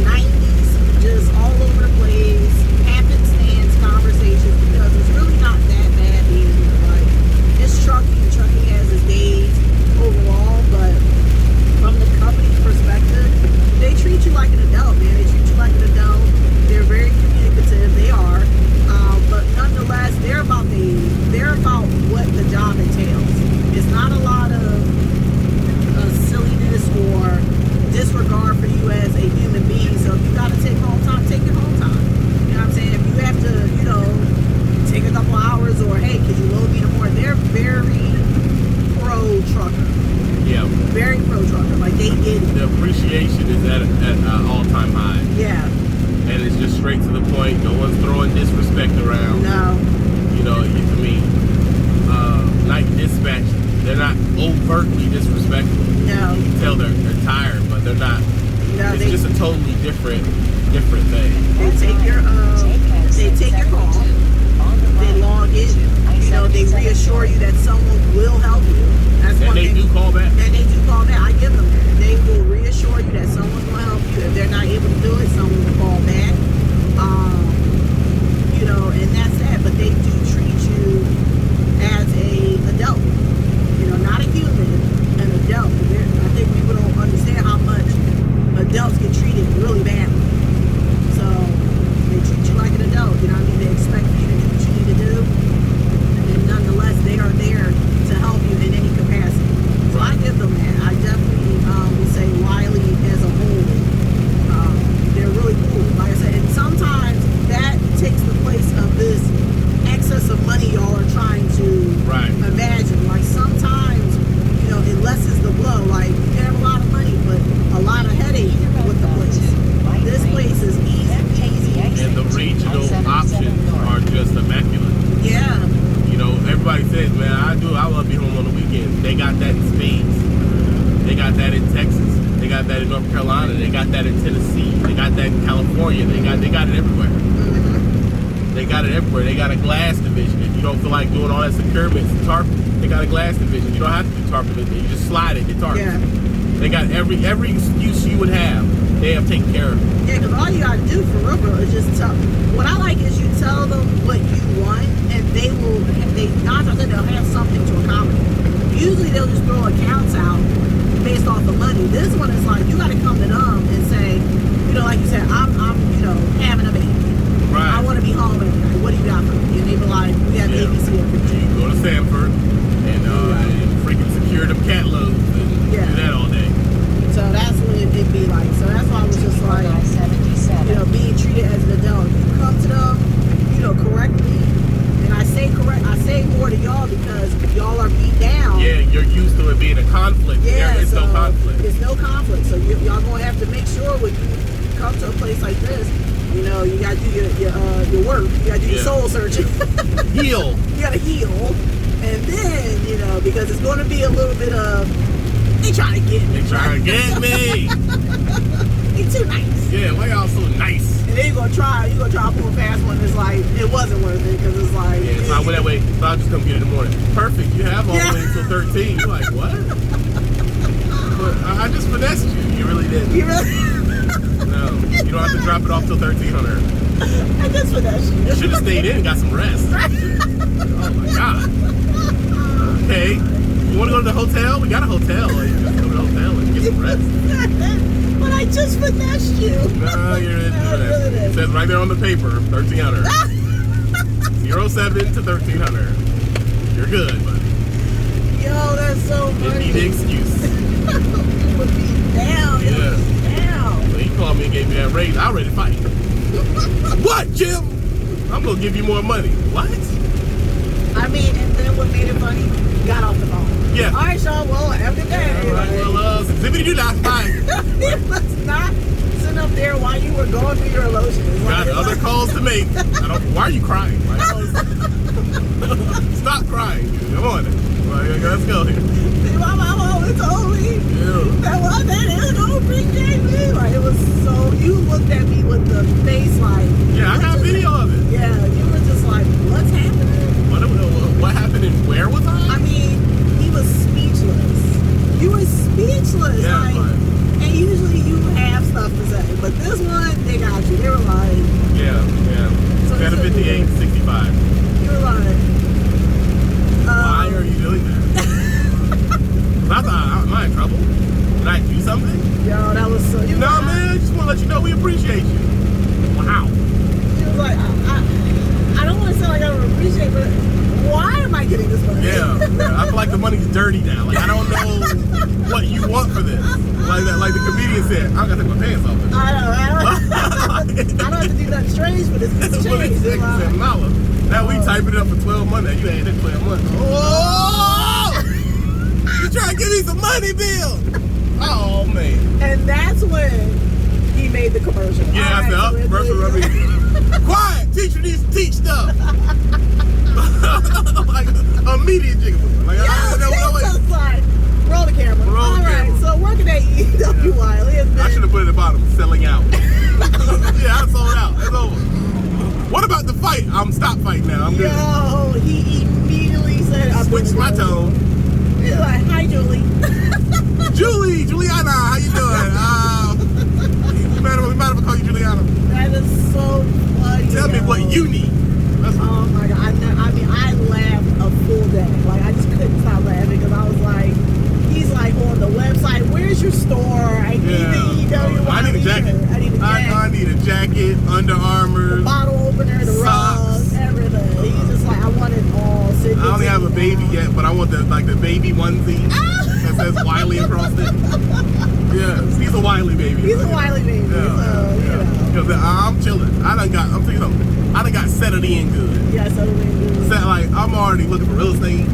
90s, just all over the place, happenstance conversations, because it's really not that bad being here. Like, it's trucking. Trucking has its days overall, but from the company's perspective, they treat you like an adult, man. They treat you like an adult. They're very communicative. They are. But nonetheless, they're about what the job entails. It's not a lot of silliness or disregard for you as a human being. So if you got to take home time, take your home time. You know what I'm saying? If you have to, take a couple hours, or hey, could you load me the more? They're very pro trucker. Yeah. Very pro trucker. Like they get it. The appreciation is at an all-time high. Yeah. And it's just straight to the point. No one's throwing disrespect around. No. To me, night dispatch, they're not overtly disrespectful. No. You can tell they're tired, but they're not. No. It's just a totally different thing. They take your call. They log in. They reassure you that someone will help you. That's And one they thing. do call back. And they do call back. I give them that. They will reassure you that someone will help you. If they're not able to do it, someone will call back. And that's that. But they do treat you as a adult. Not a human, an adult. I think people don't understand how much adults get treated really badly. So got that in spades. They got that in Texas. They got that in North Carolina. They got that in Tennessee. They got that in California. They got it everywhere. They got it everywhere. They got a glass division. If you don't feel like doing all that securement and tarp, they got a glass division. You don't have to do tarp division. You just slide it, get tarp. Yeah. They got every excuse you would have. They have taken care of. Yeah, because all you gotta do for real is just tell. What I like is you tell them what you want, and they not that they'll have something to accommodate. Usually they'll just throw accounts out based off the money. This one is like you gotta come to them and say, you know, like you said, I'm having a baby. Right. I want to be home every night. What do you got for me? And they be like, we have ABC every day. You go to Sanford and freaking secure them cat loads and do that all day. So that's what it'd be like. So that's why I was just like, you know, being treated as an adult. You come to them, you know, correctly. And I say more to y'all because y'all are beat down. Yeah, you're used to it being a conflict. Yeah, it's no conflict. It's no conflict. So y'all gonna have to make sure when you come to a place like this, you know, you gotta do your work. You gotta do your soul searching. Heal. You gotta heal, and then you know because it's gonna be a little bit of they trying to get me. They trying to get me. They too nice. Yeah, why y'all so nice? And then you're gonna try to pull a fast one. It's like it wasn't worth it because it's like yeah, so I went that way. So I'll just come get it in the morning. Perfect. You have all the way until 13. You're like what? But I just finessed you. You really didn't. You really? No, you don't have to drop it off till 1300. I just finessed you. You should have stayed in and got some rest. Oh my god. Okay. You want to go to the hotel? We got a hotel. Like, just go to the hotel and get some rest. But I just finessed you. No, you're in. It says right there on the paper, 1300. 07 to 1300. You're good, buddy. Yo, that's so funny. Didn't need an excuse. It would be down. It would be down. So he called me and gave me that raise. I was ready to fight. What, Jim? I'm gonna give you more money. What? I mean, and then what made it funny? Got off the phone. Yeah. All right, Sean. Well, after that, All right, well, zippity do not fine. He was not sitting up there while you were going through your emotions. Got other calls to make. Why are you crying? Stop crying. Come on. Let's go here. See, my mama always told me that one day they was gonna appreciate me. Like it was so. You looked at me with the face like. Yeah, I got video of it. Yeah, you were just like, what's happening? What happened and where was I? I mean, he was speechless. You were speechless. Yeah, like, and usually you have stuff to say, but this one, they got you. They were like, yeah. So 758, 65. You were like, why are you doing that? I thought, am I in trouble? Did I do something? Yo, that was so. No, man, I just want to let you know we appreciate you. Wow. She was like, I don't want to sound like I don't appreciate, but why am I getting this money? Yeah, I feel like the money's dirty now. Like I don't know what you want for this. Like the comedian said, I gotta take my pants off. I don't have to do nothing strange for this. It's changed. Now we type it up for 12 months. You ain't in 12 months. Oh! You trying to give me some money, Bill? Oh man. And that's when he made the commercial. Yeah, I said, commercial rubbing. Quiet! Teacher needs to teach stuff. Like immediate jiggle. Like I don't know what. Like, roll the camera. All right, so working at EWI. I should have put it at the bottom. Selling out. Yeah, I sold out. It's over. What about the fight? I'm stop fighting now. I'm good. Yo, he immediately said, "I switched my tone." He's like, "Hi, Julie." Juliana, how you doing? We might have to call you Juliana. That is so funny. Tell me what you need. Oh my god! I mean, I laughed a full day. Like I just couldn't stop laughing because I was like, he's like on the website. Where's your store? I need the EWI. I need a jacket. I need a jacket. Under Armour. The bottle opener, the rugs, everything. He's just like, I want it all. I only have a baby yet, but I want the baby onesie that says Wiley across it. Yeah, he's a Wiley baby. He's a Wiley baby. Yeah. So, I'm chilling. I'm telling you something. I done got settled in good. Yeah, settled in good. Like I'm already looking for real estate.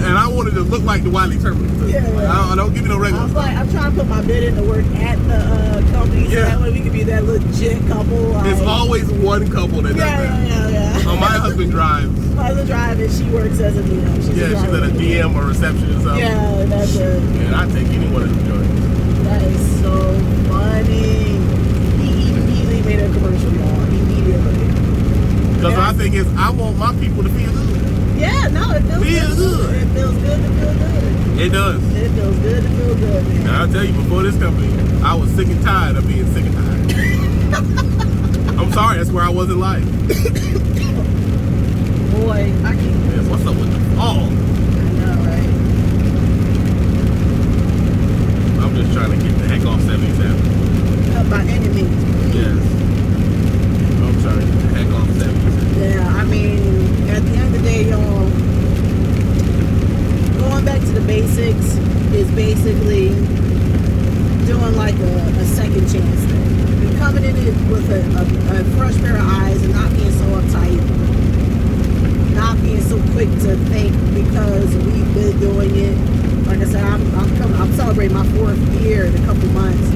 And I wanted to look like the Wiley Terminal. Yeah. Like, I don't give you no regular. I was like, I'm trying to put my bid in to work at the company so that way we can be that legit couple. Like, there's always one couple that does that. Yeah. So my husband drives. My husband drives and she works as a DM. She's Yeah, she's at a DM or reception or something. Yeah, that's it. Man, I'd take any one of them joints. That is so funny. He immediately made a commercial, y'all. Immediately. Because my thing is, I want my people to feel good. Yeah, no, it feels good. It feels good to feel good. It does. It feels good to feel good, man. Now, I'll tell you, before this company, I was sick and tired of being sick and tired. I'm sorry, that's where I was in life. Boy, I can't. Man, what's up with the fall? I know, right? I'm just trying to get the heck off 77. By any means. Yes. I'm trying to get the heck off 77. Yeah, I mean, at the end of the day, y'all, going back to the basics is basically doing like a second chance thing. And coming in it with a fresh pair of eyes and not being so uptight, not being so quick to think because we've been doing it. Like I said, I'm celebrating my 4th year in a couple months,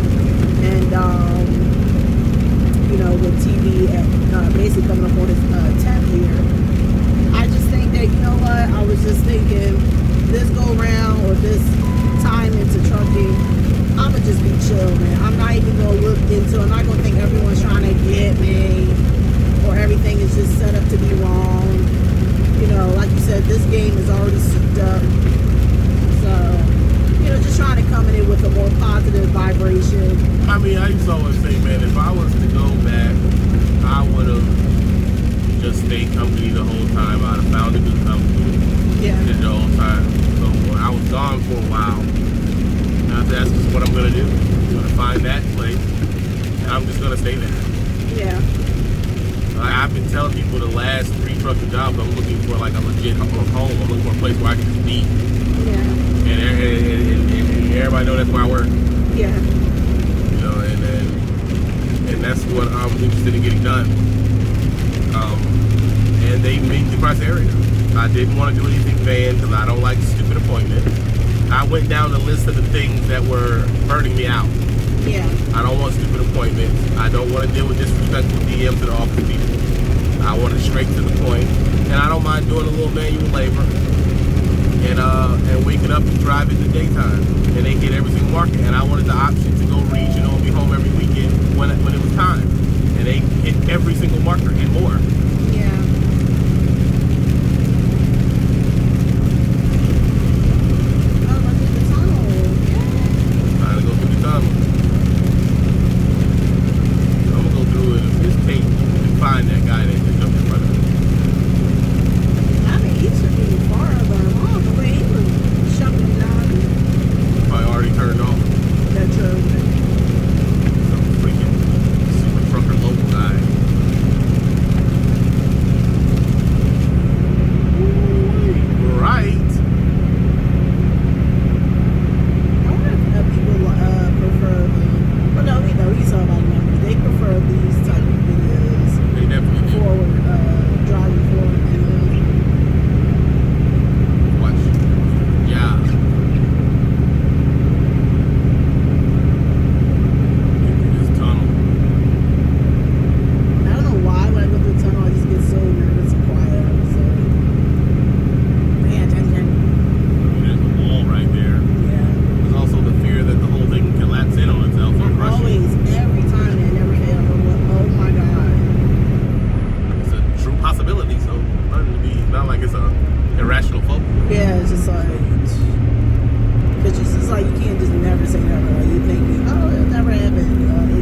and you know, with TV at basically coming up on its 10th year. I just think that, you know what, I was just thinking this go round or this time into trucking, I'ma just be chill, man. I'm not even gonna look into, I'm not gonna think everyone's trying to get me or everything is just set up to be wrong. You know, like you said, this game is already souped up. So, you know, just trying to come in it with a more positive vibration. I mean, I used to always say, man, if I was to go back, I would have just stayed company the whole time. I'd have found a good company. Yeah. Did the whole time. So I was gone for a while. Now that's just what I'm gonna do. I'm gonna find that place, and I'm just gonna stay there. Yeah. Like, I've been telling people the last 3 trucking jobs, I'm looking for like a legit home. I'm looking for a place where I can just be. Yeah. And everybody know that's where I work. Yeah. You know, and that's what I'm interested in getting done. And they made the criteria. I didn't want to do anything van because I don't like stupid appointments. I went down the list of the things that were burning me out. Yeah. I don't want stupid appointments. I don't want to deal with disrespectful DMs to the office people. I want it straight to the point. And I don't mind doing a little manual labor. And waking up and driving in the daytime. And they get everything market. And I wanted the option to go regional and be home every weekend when it was time. And they hit every single marker and more. Yeah. Oh, look at the tunnel. Yeah. Trying to go through the tunnel. I'm gonna go through it. If it's tape, you can find that guy that just jumped in front of me. I mean, he should be farther along the way he was shoving down Probably already turned off. that road. Some freaking super trucker local guy. Ooh, right. I wonder if people prefer the. Well, no, we know we saw about numbers. They prefer these type of videos They definitely do. forward, driving forward. Watch. Yeah. Into this tunnel. I don't know why when I go through the tunnel I just get so nervous and quiet. I'm just like, pay attention. There's a wall right there. Yeah. There's also the fear that the whole thing can collapse in on itself and crush you. Always, every time, and it never fails. I'm like, oh my god. It's a true possibility, so nothing to be, not like it's a irrational focus. Yeah, it's just like, it's just like you can't just never say never. Like you thinking, oh, it'll never happen. It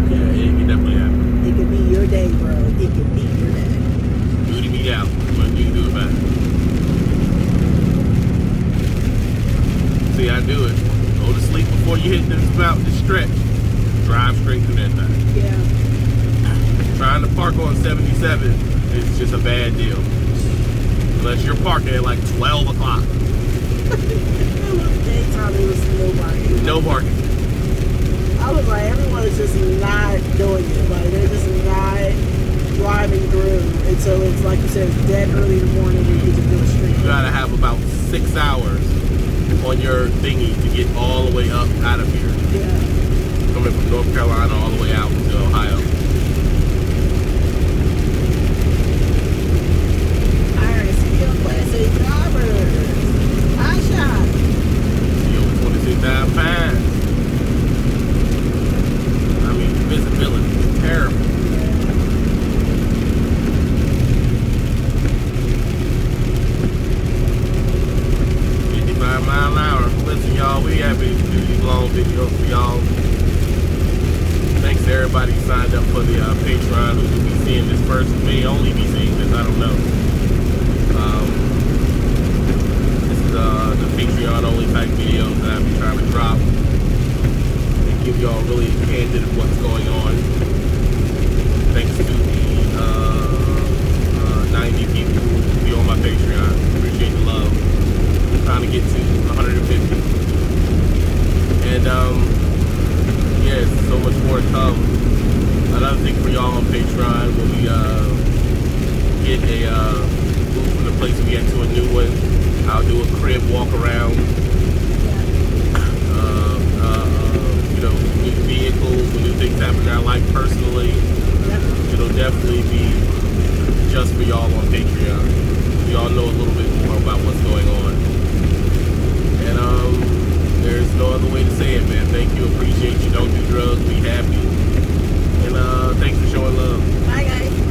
could, Yeah, it can definitely happen. it could be your day, bro. It could be your day. Duty me out. What you can do about it? See, I do it. Go to sleep before you hit this mountain, this stretch. Drive straight through that thing. Yeah. Trying to park on 77 is just a bad deal. Unless you're parking at like 12 o'clock. Daytime it was nobody. No parking. I was like, everyone is just not doing it. Like they're just not driving through until it's like you said, it's dead early in the morning and you can do a street. You gotta have about 6 hours on your thingy to get all the way up out of here. Yeah. Coming from North Carolina all the way out to Ohio. signed up for the Patreon who will be seeing this first, may only be seeing this, I don't know. This is the Patreon only type videos that I've been trying to drop and give y'all really candid of what's going on. Thanks to the 90 people who be on my Patreon. Appreciate the love. Trying to get to 150. And yeah, so much more to come. Another thing for y'all on Patreon, when we get a move from the place we get to a new one, I'll do a crib walk around. You know, new vehicles, when new things happen in our life personally. It'll definitely be just for y'all on Patreon.